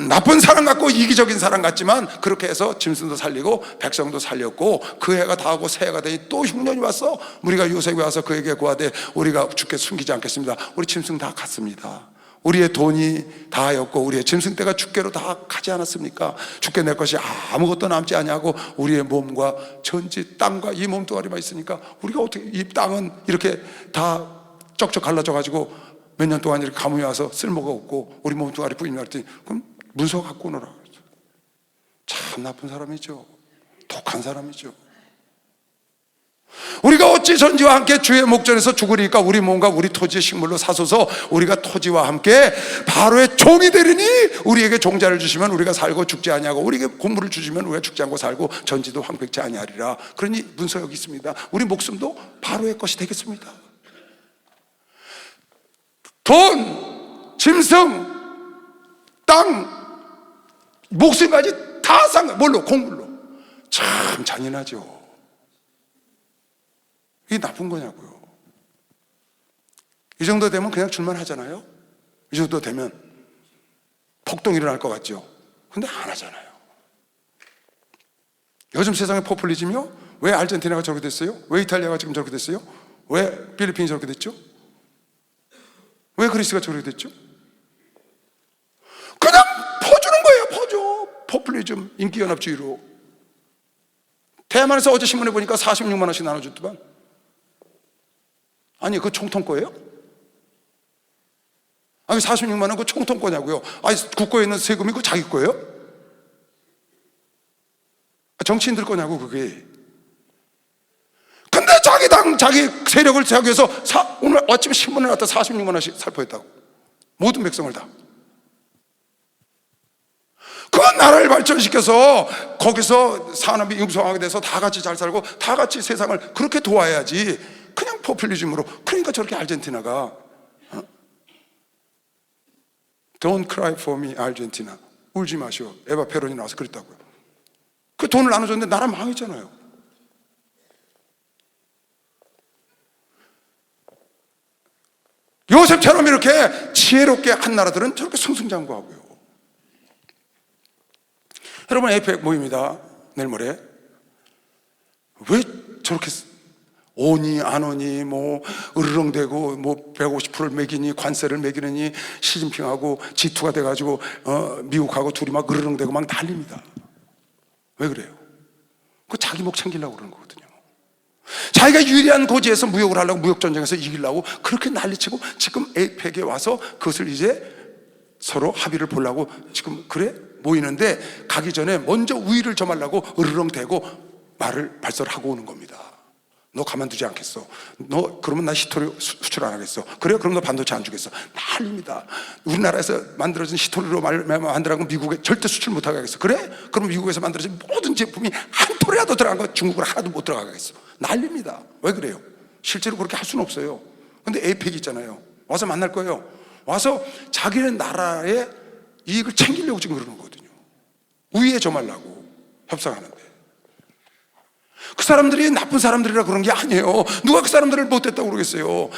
나쁜 사람 같고 이기적인 사람 같지만 그렇게 해서 짐승도 살리고 백성도 살렸고 그 해가 다 하고 새해가 되니 또 흉년이 왔어. 우리가 요셉이 와서 그에게 구하되 우리가 주께 숨기지 않겠습니다. 우리 짐승 다 갔습니다. 우리의 돈이 다 하였고 우리의 짐승떼가 주께로 다 가지 않았습니까? 주께 낼 것이 아무것도 남지 아니하고 우리의 몸과 전지 땅과 이 몸뚱아리만 있으니까 우리가 어떻게, 이 땅은 이렇게 다 쩍쩍 갈라져 가지고 몇 년 동안 이렇게 가뭄이 와서 쓸모가 없고 우리 몸뚱아리 뿌리냐 그랬더니 그럼 문서 갖고 오너라. 참 나쁜 사람이죠. 독한 사람이죠. 우리가 어찌 전지와 함께 주의 목전에서 죽으리까? 우리 몸과 우리 토지의 식물로 사소서 우리가 토지와 함께 바로의 종이 되리니 우리에게 종자를 주시면 우리가 살고 죽지 아니하고 우리에게 곡물을 주시면 우리가 죽지 않고 살고 전지도 황폐치 아니하리라. 그러니 문서 여기 있습니다. 우리 목숨도 바로의 것이 되겠습니다. 돈, 짐승, 땅, 목숨까지 다 산, 뭘로? 곡물로. 참 잔인하죠. 이게 나쁜 거냐고요. 이 정도 되면 그냥 줄만하잖아요. 이 정도 되면 폭동이 일어날 것 같죠. 근데 안 하잖아요. 요즘 세상의 포퓰리즘이요? 왜 아르헨티나가 저렇게 됐어요? 왜 이탈리아가 지금 저렇게 됐어요? 왜 필리핀이 저렇게 됐죠? 왜 그리스가 저렇게 됐죠? 그냥 퍼주는 거예요. 퍼줘. 포퓰리즘, 인기연합주의로. 대만에서 어제 신문에 보니까 46만 원씩 나눠줬더만. 아니 그 총통 거예요? 아니 46만 원 그 총통 거냐고요? 아니 국고에 있는 세금이 그 자기 거예요? 정치인들 거냐고 그게. 근데 자기 당 자기 세력을 세우기 위해서 오늘 아침에 신문에 나왔다 46만 원씩 살포했다고. 모든 백성을 다. 그 나라를 발전시켜서 거기서 산업이 융성하게 돼서 다 같이 잘 살고 다 같이 세상을 그렇게 도와야지. 그냥 포퓰리즘으로. 그러니까 저렇게 아르헨티나가 Don't cry for me, 아르헨티나. 울지 마시오. 에바 페론이 나와서 그랬다고요. 그 돈을 나눠줬는데 나라 망했잖아요. 요셉처럼 이렇게 지혜롭게 한 나라들은 저렇게 승승장구하고요. 여러분 에이펙 모입니다. 내일 모레. 왜 저렇게 오니 안 오니 뭐 으르렁대고 뭐 150%를 매기니 관세를 매기느니 시진핑하고 G2가 돼가지고 미국하고 둘이 막 으르렁대고 막 난립니다. 왜 그래요? 그 자기 목 챙기려고 그러는 거거든요. 자기가 유리한 고지에서 무역을 하려고 무역전쟁에서 이기려고 그렇게 난리치고 지금 에이펙에 와서 그것을 이제 서로 합의를 보려고 지금 그래 모이는데 가기 전에 먼저 우위를 점하려고 으르렁대고 말을 발설을 하고 오는 겁니다. 너 가만두지 않겠어. 너 그러면 나 히토리 수출 안 하겠어. 그래? 그럼 너 반도체 안 주겠어. 난립니다. 우리나라에서 만들어진 히토리로 만들어가고 미국에 절대 수출 못 하겠어. 그래? 그럼 미국에서 만들어진 모든 제품이 한 톨이라도 들어간 거 중국으로 하나도 못 들어가겠어. 난립니다. 왜 그래요? 실제로 그렇게 할 수는 없어요. 근데 에이펙 있잖아요. 와서 만날 거예요. 와서 자기네 나라의 이익을 챙기려고 지금 그러는 거거든요. 우위에 점하려고 협상하는데. 그 사람들이 나쁜 사람들이라 그런 게 아니에요. 누가 그 사람들을 못했다고 그러겠어요.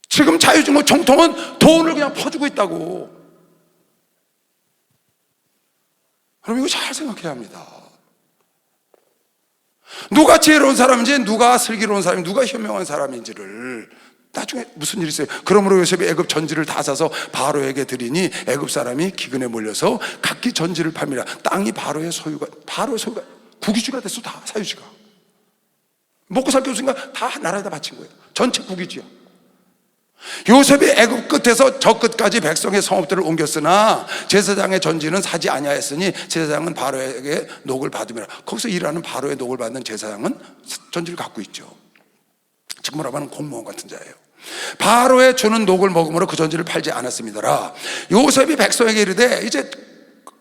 지금 자유중국 정통은 돈을 그냥 퍼주고 있다고. 여러분 이거 잘 생각해야 합니다. 누가 지혜로운 사람인지, 누가 슬기로운 사람인지, 누가 현명한 사람인지를 나중에 무슨 일이 있어요. 그러므로 요셉이 애굽 전지를 다 사서 바로에게 드리니 애굽 사람이 기근에 몰려서 각기 전지를 팔미라. 땅이 바로의 소유가 국유지가 됐어. 다 사유지가. 먹고 살게 없으니까 다 나라에다 바친 거예요. 전체 국유지야. 요셉이 애굽 끝에서 저 끝까지 백성의 성읍들을 옮겼으나 제사장의 전지는 사지 아니하였으니 제사장은 바로에게 녹을 받으리라. 거기서 일하는 바로의 녹을 받는 제사장은 전지를 갖고 있죠. 지금 뭐라고 하는 공무원 같은 자예요. 바로의 주는 녹을 먹음으로 그 전지를 팔지 않았습니다라. 요셉이 백성에게 이르되 이제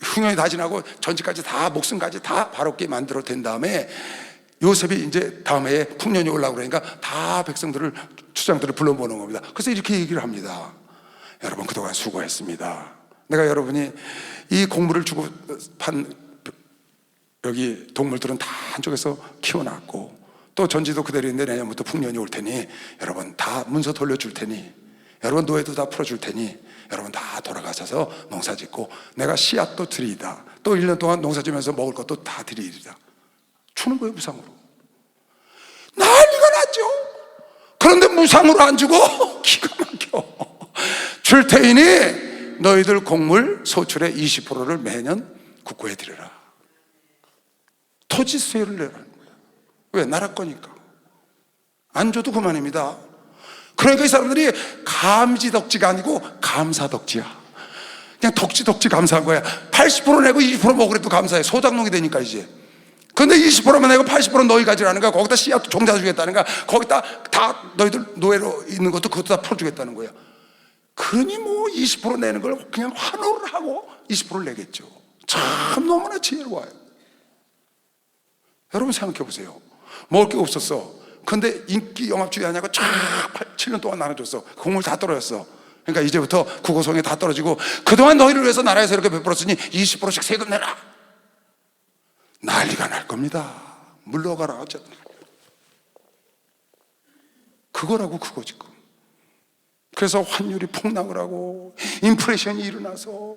흉년이 다 지나고 전지까지 다 목숨까지 다 바로께 만들어 된 다음에 요셉이 이제 다음 해에 풍년이 올라오고 그러니까 다 백성들을, 추장들을 불러모으는 겁니다. 그래서 이렇게 얘기를 합니다. 여러분 그동안 수고했습니다. 내가 여러분이 이 곡물을 주고 판 여기 동물들은 다 한쪽에서 키워놨고 또 전지도 그대로 있는데 내년부터 풍년이 올 테니 여러분 다 문서 돌려줄 테니 여러분 노예도 다 풀어줄 테니 여러분 다 돌아가셔서 농사 짓고 내가 씨앗도 드리이다. 또 1년 동안 농사 지면서 먹을 것도 다 드리이다. 주는 거예요. 무상으로. 난리가 났죠. 그런데 무상으로 안 주고 기가 막혀. 줄 테이니 너희들 곡물 소출의 20%를 매년 국고에 드려라. 토지 수혜를 내라는 거야. 왜? 나라 거니까. 안 줘도 그만입니다. 그러니까 이 사람들이 감지덕지가 아니고 감사덕지야. 그냥 덕지 감사한 거야. 80% 내고 20% 먹으래도 감사해. 소작농이 되니까 이제. 근데 20%만 내고 80% 너희 가지라는 거야. 거기다 씨앗 종자 주겠다는 거야. 거기다 다 너희들 노예로 있는 것도 그것도 다 풀어주겠다는 거야. 그러니 뭐 20% 내는 걸 그냥 환호를 하고 20%를 내겠죠. 참 너무나 지혜로워요. 여러분 생각해 보세요. 먹을 게 없었어. 근데 인기 영합주의 하냐고 쫙 7년 동안 나눠줬어. 국물 다 떨어졌어. 그러니까 이제부터 국어성이 다 떨어지고 그동안 너희를 위해서 나라에서 이렇게 베풀었으니 20%씩 세금 내라. 난리가 날 겁니다. 물러가라. 어쨌든 그거라고 그거 지금. 그래서 환율이 폭락을 하고 인플레이션이 일어나서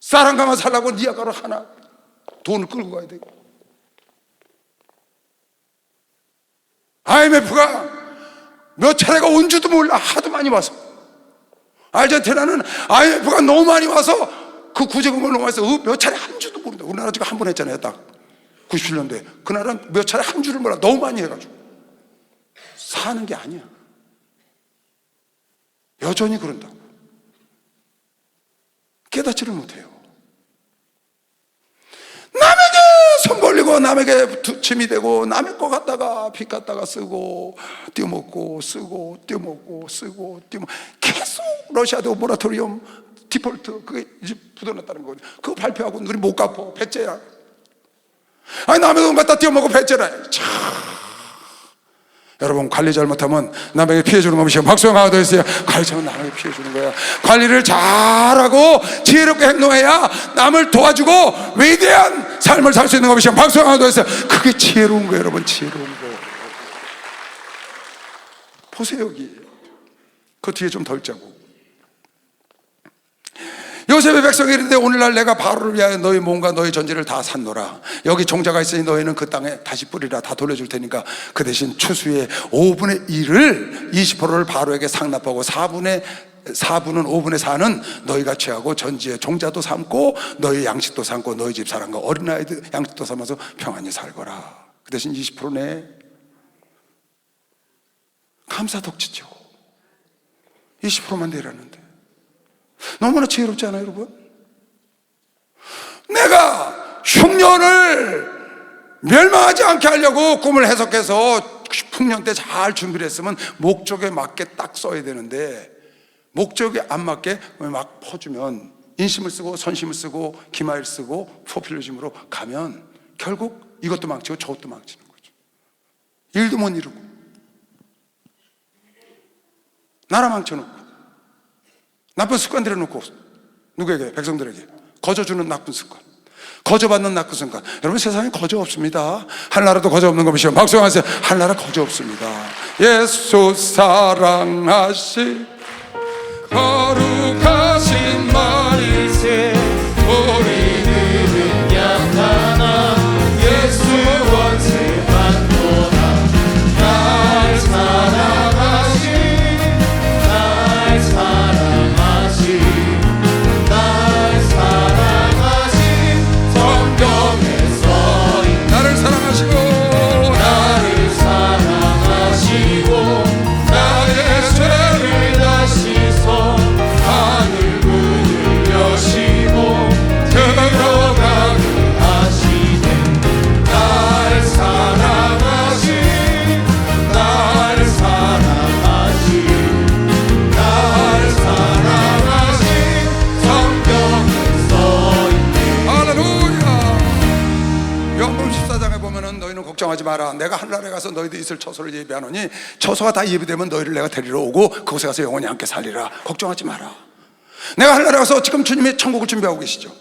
쌀1가마 살라고 니아가로 하나 돈을 끌고 가야 되고 IMF가 몇 차례가 온 줄도 몰라. 하도 많이 와서. 아르헨티나는 IMF가 너무 많이 와서 그 구제금을 너무 와서 몇 차례 한 줄도 모른다. 우리나라 지금 한 번 했잖아요. 딱 97년도에. 그날은 몇 차례 한 줄을 몰라. 너무 많이 해가지고 사는 게 아니야. 여전히 그런다고. 깨닫지를 못해요. 남에게 손 벌리고 남에게 짐이 되고 남의 거 갖다가 빚 갖다가 쓰고 띄어먹고 쓰고 띄어먹고 쓰고 띄어먹고 계속 러시아도 모라토리엄 디폴트 그게 이제 부도났다는 거거든요. 그거 발표하고 우리 못 갚어. 배째야. 아니 남의 돈 갖다 띄어먹고 배째라. 여러분 관리 잘못하면 남에게 피해 주는 것이 박수가 하나 더 있어요. 관리 잘못하면 남에게 피해 주는 거야. 관리를 잘하고 지혜롭게 행동해야 남을 도와주고 위대한 삶을 살 수 있는 것이 박수가 하나 더 있어요. 그게 지혜로운 거예요. 여러분 지혜로운 거. 보세요. 여기 그 뒤에 좀 덜 짜고 요셉의 백성이 이르되 오늘날 내가 바로를 위하여 너희 몸과 너희 전지를 다 샀노라. 여기 종자가 있으니 너희는 그 땅에 다시 뿌리라. 다 돌려줄 테니까 그 대신 추수의 5분의 1을 20%를 바로에게 상납하고 4분은 5분의 4는 너희가 취하고 전지의 종자도 삼고 너희 양식도 삼고 너희 집 사람과 어린아이들 양식도 삼아서 평안히 살거라. 그 대신 20% 내. 감사덕지죠. 20%만 내라는데 너무나 지혜롭지 않아요, 여러분? 내가 흉년을 멸망하지 않게 하려고 꿈을 해석해서 풍년 때 잘 준비를 했으면 목적에 맞게 딱 써야 되는데 목적에 안 맞게 막 퍼주면 인심을 쓰고 선심을 쓰고 기마일 쓰고 포퓰리즘으로 가면 결국 이것도 망치고 저것도 망치는 거죠. 일도 못 이루고 나라 망쳐놓고 나쁜 습관 들여놓고 누구에게? 백성들에게 거저주는 나쁜 습관, 거저받는 나쁜 습관. 여러분 세상에 거저 없습니다. 하나라도 거저 없는 것이요. 박수하세요. 하나라 거저 없습니다. 예수 사랑하시 거룩하신 말이세 우리 마라. 내가 하늘나라에 가서 너희들 있을 처소를 예비하노니 처소가 다 예비되면 너희를 내가 데리러 오고 그곳에 가서 영원히 함께 살리라. 걱정하지 마라. 내가 하늘나라에 가서 지금 주님이 천국을 준비하고 계시죠.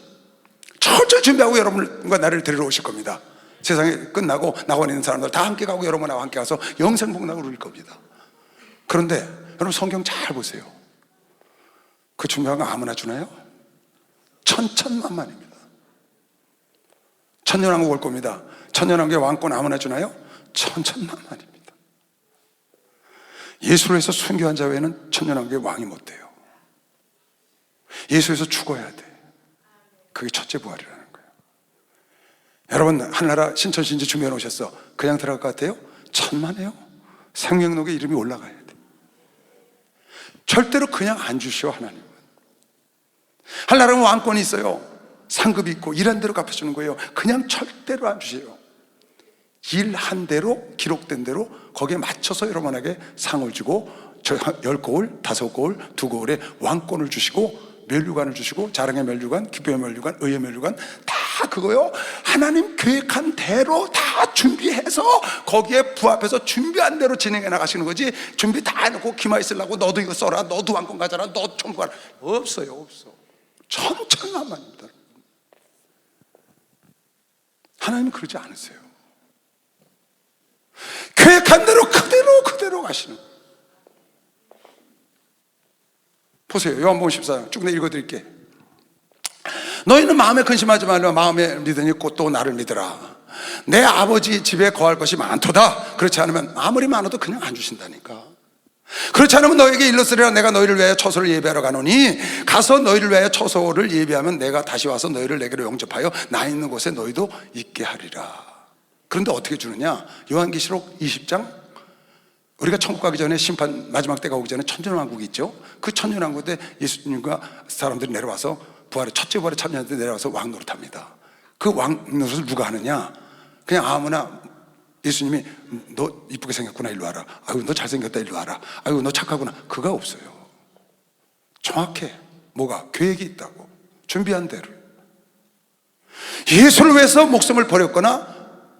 철저히 준비하고 여러분과 나를 데리러 오실 겁니다. 세상이 끝나고 나와 있는 사람들 다 함께 가고 여러분과 함께 가서 영생복락을 누릴 겁니다. 그런데 여러분 성경 잘 보세요. 그 준비한 거 아무나 주나요? 천천만만입니다. 천년왕국 올 겁니다. 천년왕국의 왕권 아무나 주나요? 천천만만입니다. 예수를 해서 순교한 자 외에는 천년왕국의 왕이 못 돼요. 예수에서 죽어야 돼. 그게 첫째 부활이라는 거예요. 여러분 하늘나라 신천신지 준비해 놓으셨어. 그냥 들어갈 것 같아요? 천만에요. 생명록에 이름이 올라가야 돼. 절대로 그냥 안 주시오. 하나님은 하늘나라는 왕권이 있어요. 상급이 있고 일한 대로 갚아주는 거예요. 그냥 절대로 안 주세요. 일한 대로 기록된 대로 거기에 맞춰서 여러분에게 상을 주고 10고을, 5고을, 2고을에 왕권을 주시고 면류관을 주시고 자랑의 면류관, 기쁨의 면류관, 의의 면류관 다 그거요. 하나님 계획한 대로 다 준비해서 거기에 부합해서 준비한 대로 진행해 나가시는 거지. 준비 다 해놓고 기마 있으려고 너도 이거 써라, 너도 왕권 가져라, 너 천국 가라. 없어요. 없어. 천천만만입니다. 하나님은 그러지 않으세요. 계획한 대로 그대로 가시는 거예요. 보세요. 요한복음 14장 쭉 읽어드릴게. 너희는 마음에 근심하지 말라. 마음에 믿으니 곧 또 나를 믿으라. 내 아버지 집에 거할 것이 많도다. 그렇지 않으면 아무리 많아도 그냥 안 주신다니까. 그렇지 않으면 너에게 일렀으리라. 내가 너희를 위하여 처소를 예비하러 가노니 가서 너희를 위하여 처소를 예비하면 내가 다시 와서 너희를 내게로 영접하여 나 있는 곳에 너희도 있게 하리라. 그런데 어떻게 주느냐? 요한계시록 20장 우리가 천국 가기 전에 심판 마지막 때가 오기 전에 천년왕국이 있죠. 그 천년왕국 때 예수님과 사람들이 내려와서 부활의 첫째 부활의 참여자들이 내려와서 왕노릇합니다. 그 왕노릇을 누가 하느냐? 그냥 아무나 예수님이 너 이쁘게 생겼구나 일로 와라. 아유 너 잘생겼다 일로 와라. 아유 너 착하구나. 그거 없어요. 정확해. 뭐가? 계획이 있다고. 준비한 대로. 예수를 위해서 목숨을 버렸거나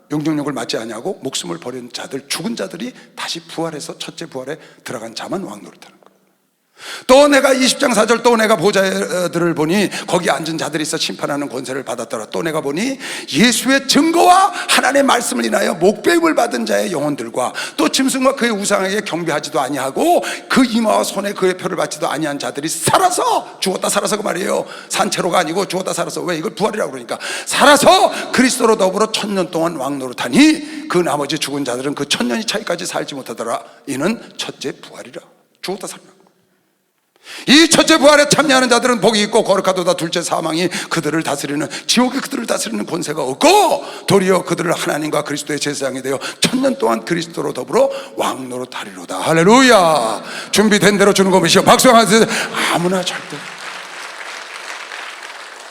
영종력을 맞지 않냐고 목숨을 버린 자들, 죽은 자들이 다시 부활해서 첫째 부활에 들어간 자만 왕노릇하는 거예요. 또 내가 20장 4절 또 내가 보좌들을 보니 거기 앉은 자들이 있어 심판하는 권세를 받았더라. 또 내가 보니 예수의 증거와 하나님의 말씀을 인하여 목배임을 받은 자의 영혼들과 또 짐승과 그의 우상에게 경배하지도 아니하고 그 이마와 손에 그의 표를 받지도 아니한 자들이 살아서 죽었다 살아서 그 말이에요. 산채로가 아니고 죽었다 살아서. 왜 이걸 부활이라고 그러니까 살아서 그리스도로 더불어 1000년 동안 왕노릇하니 그 나머지 죽은 자들은 그 1000년이 차이까지 살지 못하더라. 이는 첫째 부활이라. 죽었다 살아. 이 첫째 부활에 참여하는 자들은 복이 있고 거룩하도다. 둘째 사망이 그들을 다스리는 지옥이 그들을 다스리는 권세가 없고 도리어 그들을 하나님과 그리스도의 제사장이 되어 1000년 동안 그리스도로 더불어 왕노릇하리로다. 할렐루야. 준비된 대로 주는 것이요 박수하세요. 아무나 절대.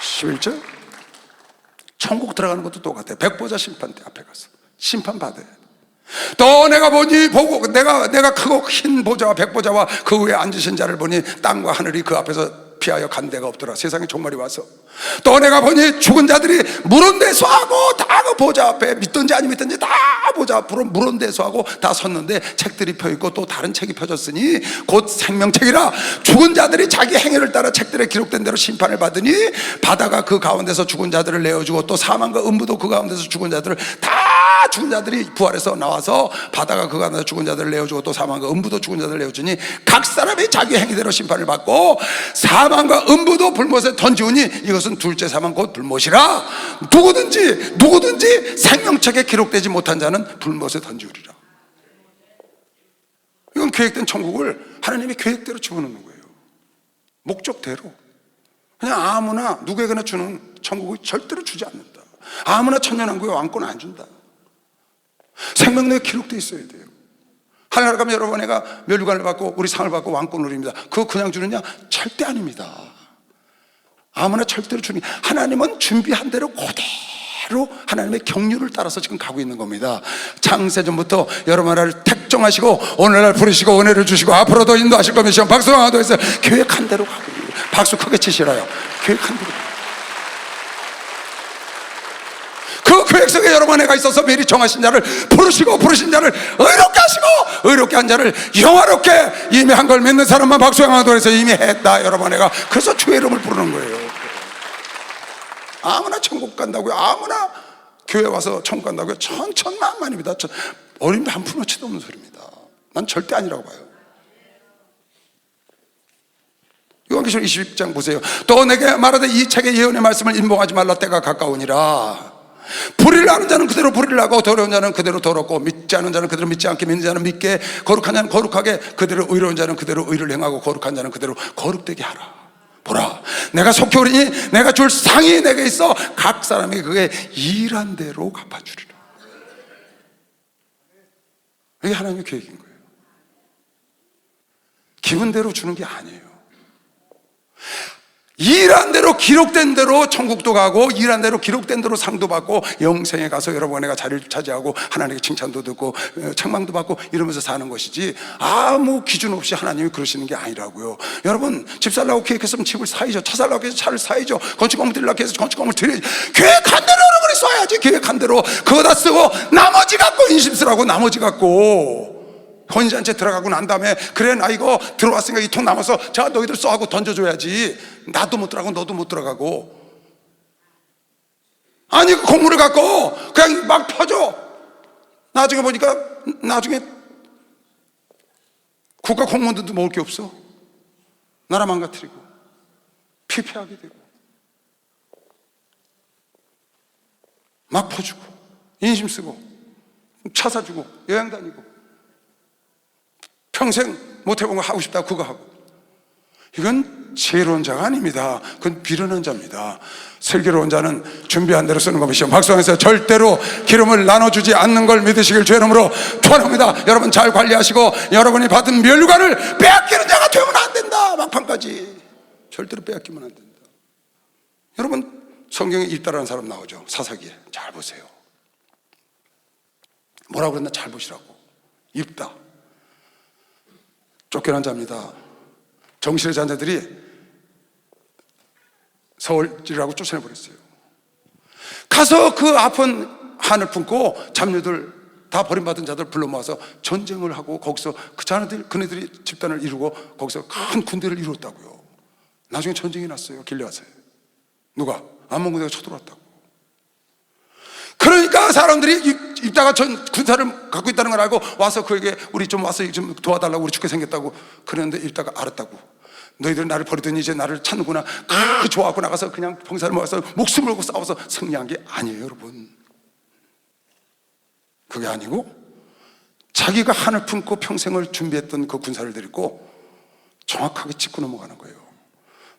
11절 천국 들어가는 것도 똑같아요. 백보자 심판대 앞에 가서 심판받아야 돼. 또 내가 보니 보고 내가 크고 흰 보좌와 백보좌와 그 위에 앉으신 자를 보니 땅과 하늘이 그 앞에서 피하여 간 데가 없더라. 세상에 종말이 와서 또 내가 보니 죽은 자들이 물은대수하고 다 그 보좌 앞에 믿든지 아니 믿든지 다 보좌 앞으로 물은대수하고 다 섰는데 책들이 펴있고 또 다른 책이 펴졌으니 곧 생명책이라. 죽은 자들이 자기 행위를 따라 책들에 기록된 대로 심판을 받으니 바다가 그 가운데서 죽은 자들을 내어주고 또 사망과 음부도 그 가운데서 죽은 자들을 다 죽은 자들이 부활해서 나와서 바다가 그 가운데서 죽은 자들을 내어주고 또 사망과 음부도 죽은 자들을 내어주니 각 사람이 자기 행위대로 심판을 받고 사망과 음부도 불못에 던지우니 이것은 둘째 사망 곧 불못이라. 누구든지 생명책에 기록되지 못한 자는 불못에 던지우리라. 이건 계획된 천국을 하나님이 계획대로 집어넣는 거예요. 목적대로. 그냥 아무나 누구에게나 주는 천국을 절대로 주지 않는다. 아무나 천년왕국의 왕권 안 준다. 생명록에 기록되어 있어야 돼요. 하늘나라 가면 여러분 애가 면류관을 받고 우리 상을 받고 왕권을 누립니다. 그거 그냥 주느냐? 절대 아닙니다. 아무나 절대로 주니. 하나님은 준비한 대로 그대로 하나님의 경륜을 따라서 지금 가고 있는 겁니다. 창세전부터 여러분을 택정하시고 오늘날 부르시고 은혜를 주시고 앞으로도 인도하실 겁니다. 박수와 하도해서 계획한 대로 가고 있는 거예요. 박수 크게 치시라요. 계획한 대로. 그 계획 속에 여러분 은혜가 있어서 미리 정하신 자를 부르시고 부르신 자를 의롭게 하시고 의롭게 한 자를 영화롭게 이미 한 걸 믿는 사람만 박수영하도록 해서 이미 했다. 여러분, 내가 그래서 주의 이름을 부르는 거예요. 아무나 천국 간다고요? 아무나 교회 와서 천국 간다고요? 천만만입니다. 어림도 한 푼어치도 없는 소리입니다. 난 절대 아니라고 봐요. 요한계시록 20장 보세요. 또 내게 말하되 이 책의 예언의 말씀을 인봉하지 말라. 때가 가까우니라. 불의를 하는 자는 그대로 불의를 하고 더러운 자는 그대로 더럽고 믿지 않은 자는 그대로 믿지 않게, 믿는 자는 믿게, 거룩한 자는 거룩하게, 그대로 의로운 자는 그대로 의를 행하고 거룩한 자는 그대로 거룩되게 하라. 보라, 내가 속히 오리니 내가 줄 상이 내게 있어 각 사람에게 그게 일한 대로 갚아주리라. 이게 하나님의 계획인 거예요. 기분대로 주는 게 아니에요. 일한 대로, 기록된 대로 천국도 가고, 일한 대로 기록된 대로 상도 받고, 영생에 가서 여러분 내가 자리를 차지하고 하나님께 칭찬도 듣고 책망도 받고 이러면서 사는 것이지, 아무 기준 없이 하나님이 그러시는 게 아니라고요. 여러분, 집 살라고 계획했으면 집을 사야죠. 차 살라고 해서 차를 사야죠. 건축건물 드리려고 해서 건축건물 드려야죠. 계획한 대로 여러분이 써야지. 계획한 대로 그거 다 쓰고 나머지 갖고 인심 쓰라고. 나머지 갖고 혼인잔치 들어가고 난 다음에, 그래 나 이거 들어왔으니까 이 통 남아서 자 너희들 써 하고 던져줘야지. 나도 못 들어가고 너도 못 들어가고. 아니 그 공물을 갖고 그냥 막 퍼줘. 나중에 보니까 나중에 국가 공무원들도 먹을 게 없어. 나라 망가뜨리고 피폐하게 되고 막 퍼주고 인심 쓰고 차 사주고 여행 다니고 평생 못 해본 거 하고 싶다 그거 하고. 이건 지혜로운 자가 아닙니다. 그건 비련한 자입니다. 슬기로운 자는 준비한 대로 쓰는 것이요, 박수하면서 절대로 기름을 나눠주지 않는 걸 믿으시길 주의 이름으로 축원합니다. 여러분 잘 관리하시고 여러분이 받은 멸관을 빼앗기는 자가 되면 안 된다. 막판까지 절대로 빼앗기면 안 된다. 여러분 성경에 입다라는 사람 나오죠. 사사기에 잘 보세요. 뭐라고 그랬나 잘 보시라고. 입다, 쫓겨난 자입니다. 정실의 자녀들이 서울지라고 쫓아내버렸어요. 가서 그 아픈 한을 품고 잡녀들 다 버림받은 자들 불러 모아서 전쟁을 하고 거기서 그 자녀들, 그네들이 집단을 이루고 거기서 큰 군대를 이루었다고요. 나중에 전쟁이 났어요. 길르앗에. 누가? 암몬 군대가 쳐들어왔다고. 그러니까 사람들이 입다가 전 군사를 갖고 있다는 걸 알고 와서 그에게 우리 좀 와서 좀 도와달라고, 우리 죽게 생겼다고. 그랬는데 입다가 알았다고. 너희들 나를 버리더니 이제 나를 찾는구나. 그 좋아하고 나가서 그냥 병사를 모아서 목숨을 걸고 싸워서 승리한 게 아니에요, 여러분. 그게 아니고 자기가 한을 품고 평생을 준비했던 그 군사를 데리고 정확하게 짚고 넘어가는 거예요.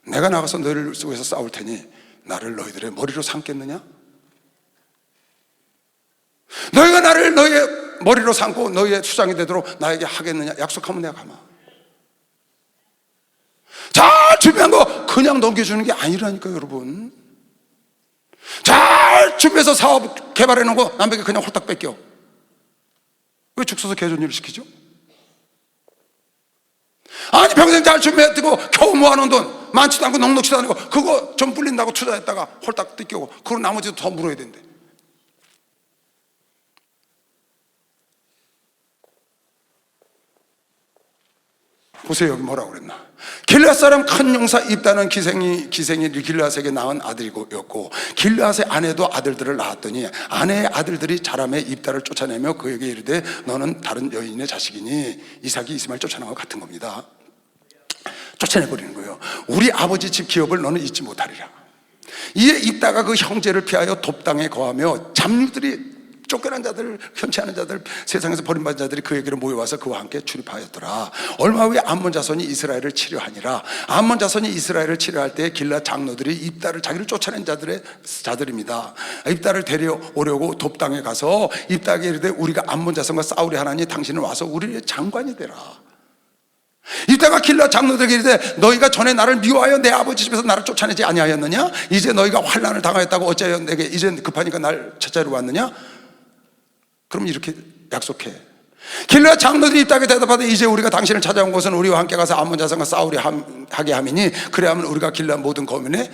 내가 나가서 너희를 위해서 싸울 테니 나를 너희들의 머리로 삼겠느냐? 너희가 나를 너희의 머리로 삼고 너희의 수장이 되도록 나에게 하겠느냐? 약속하면 내가 가마. 잘 준비한 거 그냥 넘겨주는 게 아니라니까요, 여러분. 잘 준비해서 사업 개발해 놓은 거 남에게 그냥 홀딱 뺏겨. 왜 죽서서 개존일을 시키죠? 아니 평생 잘 준비했고 겨우 모아놓은 돈 많지도 않고 넉넉지도 않고 그거 좀 불린다고 투자했다가 홀딱 뜯기고 그럼 나머지도 더 물어야 된대. 보세요, 여기 뭐라고 그랬나? 길르앗 사람 큰 용사 입다는 기생이 길르앗에게 낳은 아들이었고, 길르앗의 아내도 아들들을 낳았더니 아내의 아들들이 자람에 입다를 쫓아내며 그에게 이르되 너는 다른 여인의 자식이니, 이삭이 이스마엘 쫓아낸 것 같은 겁니다. 쫓아내버리는 거예요. 우리 아버지 집 기업을 너는 잊지 못하리라. 이에 입다가 그 형제를 피하여 돕당에 거하며 잡류들이, 쫓겨난 자들, 현치 않은 자들, 세상에서 버림받은 자들이 그에게로 모여와서 그와 함께 출입하였더라. 얼마 후에 암몬 자손이 이스라엘을 치려하니라. 암몬 자손이 이스라엘을 치려할 때 길라 장로들이 입다를, 자기를 쫓아낸 자들입니다. 입다를 데려오려고 돕당에 가서 입다에게 이르되 우리가 암몬 자손과 싸우려 하나니 당신은 와서 우리의 장관이 되라. 이따가 길라 장로들에게 이르되 너희가 전에 나를 미워하여 내 아버지 집에서 나를 쫓아내지 아니하였느냐? 이제 너희가 환난을 당하였다고 어찌하여 내게 이제 급하니까 날 찾아러 왔느냐? 그럼 이렇게 약속해. 길르앗 장로들이 입다하게 대답하되 이제 우리가 당신을 찾아온 곳은 우리와 함께 가서 암몬 자손과 싸우려 하게 함이니 그래야면 우리가 길르앗 모든 거민에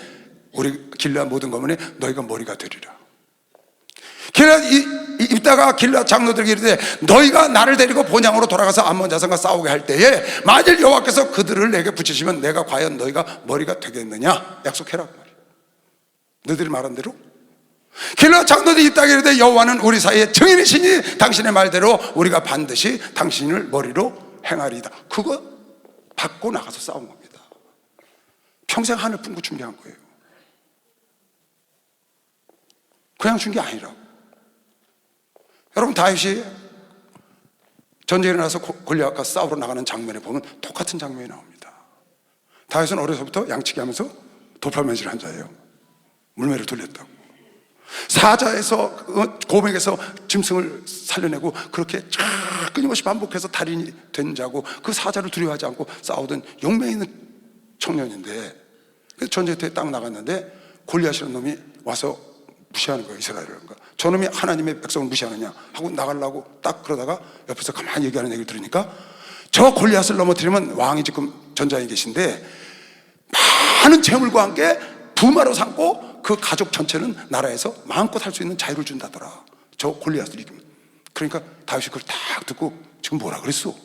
너희가 머리가 되리라. 입다가 길앗 장로들에게 이르되 너희가 나를 데리고 본향으로 돌아가서 암몬 자손과 싸우게 할 때에 만일 여호와께서 그들을 내게 붙이시면 내가 과연 너희가 머리가 되겠느냐 약속해라 그 말이야. 너희들이 말한 대로 길앗 장로들이 입다가 이르되 여호와는 우리 사이에 증인이시니 당신의 말대로 우리가 반드시 당신을 머리로 행하리이다. 그거 받고 나가서 싸운 겁니다. 평생 하늘 품고 준비한 거예요. 그냥 준 게 아니라고. 여러분, 다윗이 전쟁에 나서 골리앗과 싸우러 나가는 장면에 보면 똑같은 장면이 나옵니다. 다윗은 어려서부터 양치기 하면서 돌팔매질을 한 자예요. 물매를 돌렸다고. 사자에서 고맥에서 짐승을 살려내고 그렇게 끊임없이 반복해서 달인이 된 자고 그 사자를 두려워하지 않고 싸우던 용맹 있는 청년인데, 그래서 전쟁터에 딱 나갔는데 골리앗이라는 놈이 와서 무시하는 거예요. 이스라엘을. 저놈이 하나님의 백성을 무시하느냐 하고 나가려고 딱 그러다가 옆에서 가만히 얘기하는 얘기를 들으니까 저 골리앗을 넘어뜨리면 왕이 지금 전장에 계신데 많은 재물과 함께 부마로 삼고 그 가족 전체는 나라에서 마음껏 할 수 있는 자유를 준다더라. 저 골리앗을 이기면. 그러니까 다윗이 그걸 딱 듣고 지금 뭐라 그랬어?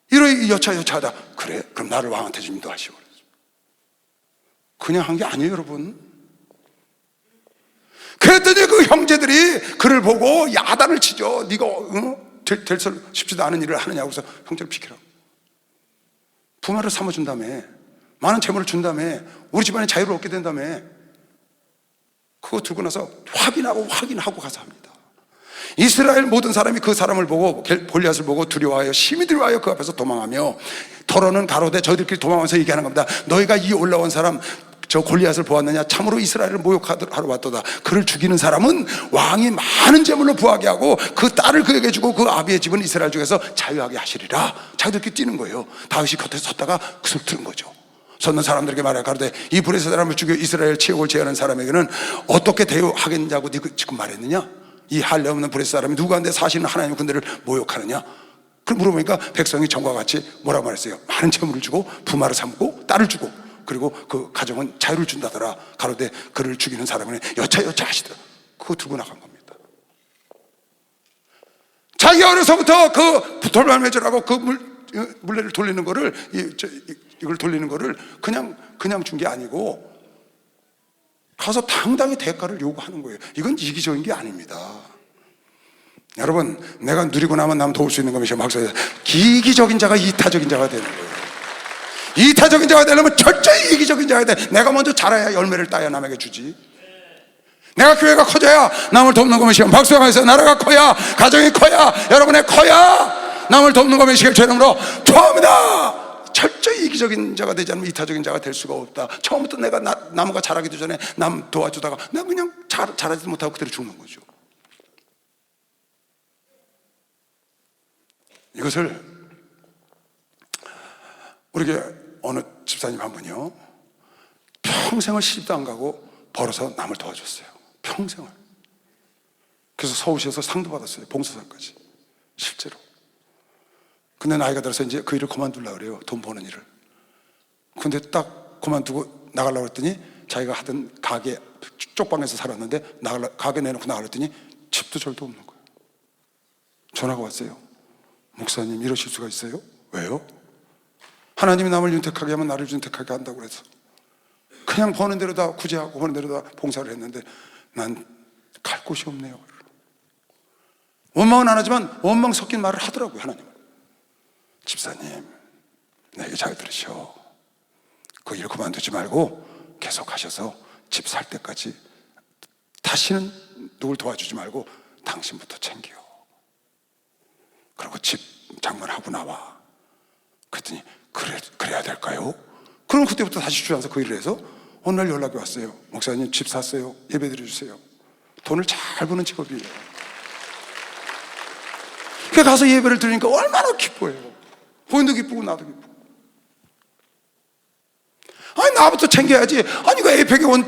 이러 여차하다. 그래, 그럼 나를 왕한테 좀 인도하시오. 그냥 한 게 아니에요, 여러분. 그랬더니 그 형제들이 그를 보고 야단을 치죠. 네가 될 싶지도 않은 일을 하느냐고 해서 형제를 비키라고. 부마를 삼아준 다음에 많은 재물을 준 다음에 우리 집안에 자유를 얻게 된 다음에 그거 들고 나서 확인하고 가서 합니다. 이스라엘 모든 사람이 그 사람을 보고 골리앗을 보고 두려워하여 심히 두려워하여 그 앞에서 도망하며 더러는 가로되 저희들끼리 도망하면서 얘기하는 겁니다. 너희가 이 올라온 사람 저 골리앗을 보았느냐? 참으로 이스라엘을 모욕하러 왔도다. 그를 죽이는 사람은 왕이 많은 재물로 부하게 하고 그 딸을 그에게 주고 그 아비의 집은 이스라엘 중에서 자유하게 하시리라. 자기들끼리 뛰는 거예요. 다윗이 겉에 섰다가 그 소리 들은 거죠. 섰는 사람들에게 말하여 가로되 이 불의 사람을 죽여 이스라엘 치욕을 제하는 사람에게는 어떻게 대우하겠냐고 네가 지금 말했느냐? 이 할례 없는 불의 사람이 누구한테 사시는 하나님의 군대를 모욕하느냐? 그걸 물어보니까 백성이 전과 같이 뭐라고 말했어요? 많은 재물을 주고 부마를 삼고 딸을 주고 그리고 그 가정은 자유를 준다더라. 가로되 그를 죽이는 사람은 여차 하시더라. 그거 들고 나간 겁니다. 자기가 어려서부터 그 돌발매질하고 그 물레를 돌리는 거를 이걸 돌리는 거를 그냥 준 게 아니고 가서 당당히 대가를 요구하는 거예요. 이건 이기적인 게 아닙니다. 여러분, 내가 누리고 나면 남 도울 수 있는 것이 막상 이기적인 자가 이타적인 자가 되는 거예요. 이타적인 자가 되려면 철저히 이기적인 자가 돼. 내가 먼저 자라야 열매를 따야 남에게 주지. 내가 교회가 커져야 남을 돕는 것이 시간 박수영에서 나라가 커야 가정이 커야 여러분의 커야 남을 돕는 것이 시간 죄름으로 처음이다. 철저히 이기적인 자가 되지 않으면 이타적인 자가 될 수가 없다. 처음부터 내가 나무가 자라기도 전에 남 도와주다가 내가 그냥 자라지도 못하고 그대로 죽는 거죠. 이것을 우리에게 어느 집사님 한 분이요 평생을 시집도 안 가고 벌어서 남을 도와줬어요. 평생을. 그래서 서울시에서 상도 받았어요. 봉사상까지. 실제로. 근데 나이가 들어서 이제 그 일을 그만두려고 그래요. 돈 버는 일을. 근데 딱 그만두고 나가려고 했더니 자기가 하던 가게 쪽방에서 살았는데 가게 내놓고 나가려 했더니 집도 절도 없는 거예요. 전화가 왔어요. 목사님 이러실 수가 있어요? 왜요? 하나님이 남을 윤택하게 하면 나를 윤택하게 한다고 그래서 그냥 버는 대로 다 구제하고 버는 대로 다 봉사를 했는데 난 갈 곳이 없네요. 원망은 안 하지만 원망 섞인 말을 하더라고요. 하나님은. 집사님 내게 잘 들으셔. 그 일 그만두지 말고 계속 하셔서 집 살 때까지 다시는 누굴 도와주지 말고 당신부터 챙겨. 그리고 집 장만하고 나와. 그랬더니 그래야 될까요? 그럼 그때부터 다시 주저앉아서 그 일을 해서 어느 날 연락이 왔어요. 목사님 집 샀어요. 예배 드려주세요. 돈을 잘 버는 직업이에요. 그 가서 예배를 드리니까 얼마나 기뻐해요. 본인도 기쁘고 나도 기쁘고. 아니 나부터 챙겨야지. 아니 그 에이펙에 온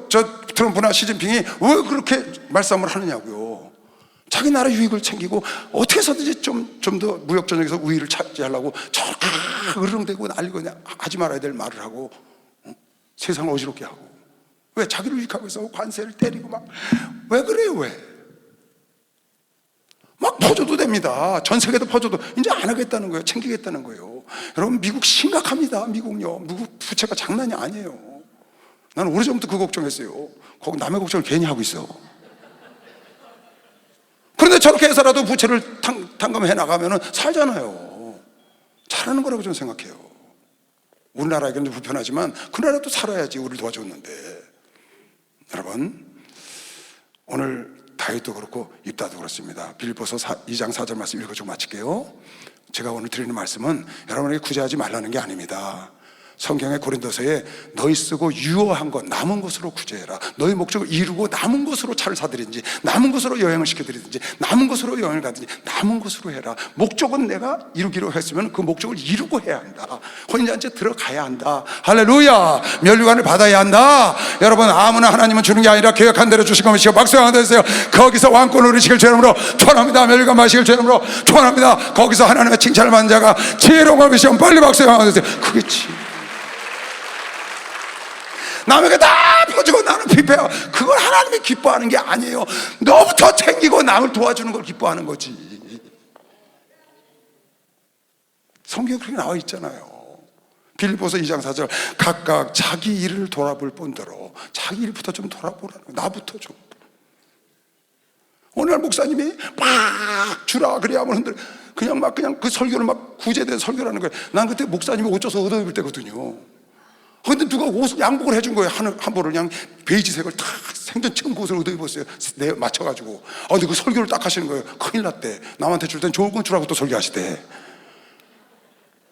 저 트럼프나 시진핑이 왜 그렇게 말싸움을 하느냐고요. 자기 나라 유익을 챙기고 어떻게 해서든지 좀 더 무역 전역에서 우위를 차지하려고 저렇게 으르렁대고 난리고 하지 말아야 될 말을 하고 세상을 어지럽게 하고 왜? 자기를 유익하고 있어. 관세를 때리고 막. 왜 그래요? 왜? 막 퍼줘도 됩니다. 전 세계도 퍼줘도 이제 안 하겠다는 거예요. 챙기겠다는 거예요. 여러분, 미국 심각합니다. 미국요. 미국 부채가 장난이 아니에요. 나는 오래전부터 그 걱정했어요. 거기 남의 걱정을 괜히 하고 있어. 그런데 저렇게 해서라도 부채를 탕감해 나가면 살잖아요. 잘하는 거라고 저는 생각해요. 우리나라에게는 불편하지만 그 나라도 살아야지. 우리를 도와줬는데. 여러분, 오늘 다윗도 그렇고 입다도 그렇습니다. 빌립보서 2장 4절 말씀 읽어주고 마칠게요. 제가 오늘 드리는 말씀은 여러분에게 구제하지 말라는 게 아닙니다. 성경의 고린도서에 너희 쓰고 유효한 것 남은 것으로 구제해라. 너희 목적을 이루고 남은 것으로 차를 사드리든지 남은 것으로 여행을 시켜드리든지 남은 것으로 여행을 가든지 남은 것으로 해라. 목적은 내가 이루기로 했으면 그 목적을 이루고 해야 한다. 혼인잔치에 들어가야 한다. 할렐루야. 면류관을 받아야 한다. 여러분, 아무나 하나님은 주는 게 아니라 계획한 대로 주신 것이시고 박수 한번 해주세요. 거기서 왕권을 누리시길 주님으로 축원합니다. 면류관 마시길 주님으로 축원합니다. 거기서 하나님의 칭찬을 받는 자가 지혜로운 걸 비시면 빨리 박수 한번 해주세요. 그렇지. 남에게 다 퍼주고 나는 피폐하고, 그걸 하나님이 기뻐하는 게 아니에요. 너부터 챙기고 남을 도와주는 걸 기뻐하는 거지. 성경에 그렇게 나와 있잖아요. 빌립보서 2장 4절 각각 자기 일을 돌아볼 뿐더러 자기 일부터 좀 돌아보라는 거예요. 나부터 좀. 오늘 목사님이 막 주라 그래야 하면 흔들 그냥 그 설교를 막 구제된 설교라는 거예요. 난 그때 목사님이 옷 져서 얻어입을 때거든요. 근데 누가 옷을 양복을 해준 거예요. 한 벌을 그냥 베이지색을 탁 생전 처음 그 옷을 얻어입었어요. 내 맞춰가지고. 근데 그 설교를 딱 하시는 거예요. 큰일 났대. 남한테 줄 땐 좋은 건 주라고 또 설교하시대.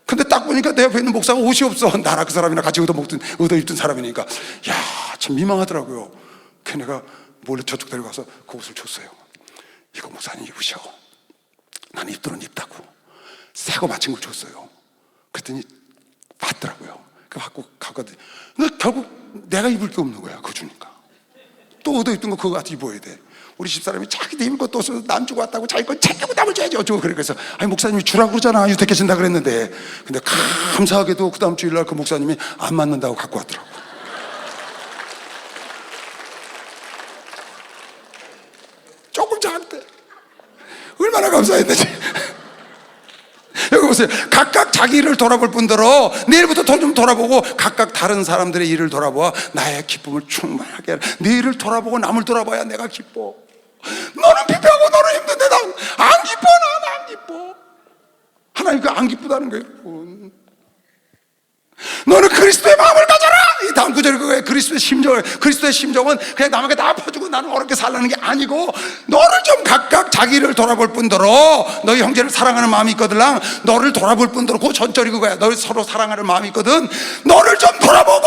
근데 딱 보니까 내 옆에 있는 목사가 옷이 없어. 나나 그 사람이나 같이 얻어입던 사람이니까. 야, 참 민망하더라고요. 그 내가 몰래 저쪽 데려가서 그 옷을 줬어요. 이거 목사님 입으셔. 난 입도록 입다고. 새 거 맞춘 걸 줬어요. 그랬더니 받더라고요. 갖고 가거든. 근데 결국 내가 입을 게 없는 거야. 그거 주니까. 또 얻어입던 거 그거 같이 입어야 돼. 우리 집사람이 자기도 입을 것도 없어서 남 주고 왔다고 자기 건 챙기고 남을 줘야지 어쩌고. 그래서 아니 목사님이 주라고 그러잖아. 유택해준다 그랬는데. 근데 감사하게도 그 다음 주일날 그 목사님이 안 맞는다고 갖고 왔더라고. 조금 작대. 얼마나 감사했는지. 여기 보세요. 각각 자기 일을 돌아볼 뿐더러 내일부터 좀 돌아보고 각각 다른 사람들의 일을 돌아보아 나의 기쁨을 충만하게 하라. 내 일을 돌아보고 남을 돌아봐야 내가 기뻐. 너는 피폐하고 너는 힘든데 난 안 기뻐. 난 안 기뻐. 하나님 그 안 기쁘다는 거예요. 너는 그리스도의 마음을 가져라. 이 다음 구절이 그거예요. 그리스도의 심정은 그냥 남에게 다 퍼주고 나는 어렵게 살라는 게 아니고 너를 좀 각각 자기를 돌아볼 뿐더러 너희 형제를 사랑하는 마음이 있거들랑 너를 돌아볼 뿐더러 그 전절이 그거야. 너를 서로 사랑하는 마음이 있거든. 너를 좀 돌아보고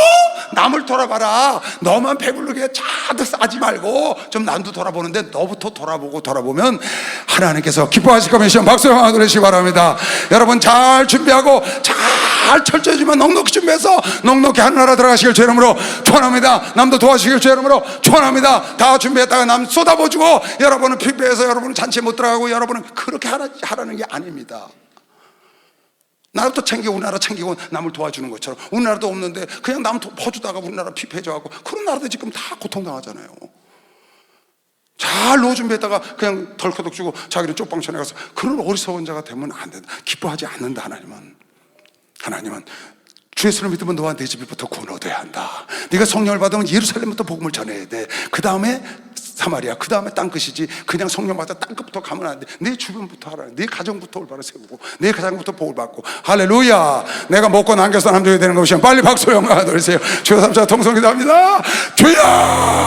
남을 돌아봐라. 너만 배부르게 자득 싸지 말고 좀 남도 돌아보는데 너부터 돌아보면 하나님께서 기뻐하실 거면 시험 박수 한번 드리시기 바랍니다. 여러분 잘 준비하고 잘 철저히지만 넉넉히 준비해서 넉넉히 하늘나라 들어가시길 주의 이름으로 축원합니다. 남도 도와주시길 주의 이름으로 축원합니다. 다 준비했다가 남 쏟아부어주고 여러분은 피폐해서 여러분은 잔치에 못 들어가고 여러분은 그렇게 하라는 게 아닙니다. 나라도 챙기고 우리나라 챙기고 남을 도와주는 것처럼 우리나라도 없는데 그냥 남 퍼주다가 우리나라 피폐해져가고 그런 나라도 지금 다 고통당하잖아요. 잘 노 준비했다가 그냥 덜커덕 주고 자기는 쪽방촌에 가서 그런 어리석은 자가 되면 안 된다. 기뻐하지 않는다. 하나님은 주 예수를 믿으면 너와 내 집이부터 구원 얻어야 한다. 네가 성령을 받으면 예루살렘부터 복음을 전해야 돼. 그 다음에 사마리아, 그 다음에 땅끝이지. 그냥 성령 받아 땅끝부터 가면 안 돼. 내 주변부터 하라. 내 가정부터 올바로 세우고 내 가정부터 복을 받고. 할렐루야. 내가 먹고 남겨서 남겨야 되는 것이면 빨리 박수 영광 돌리세요. 주여 삼자 통성기도합니다. 주여.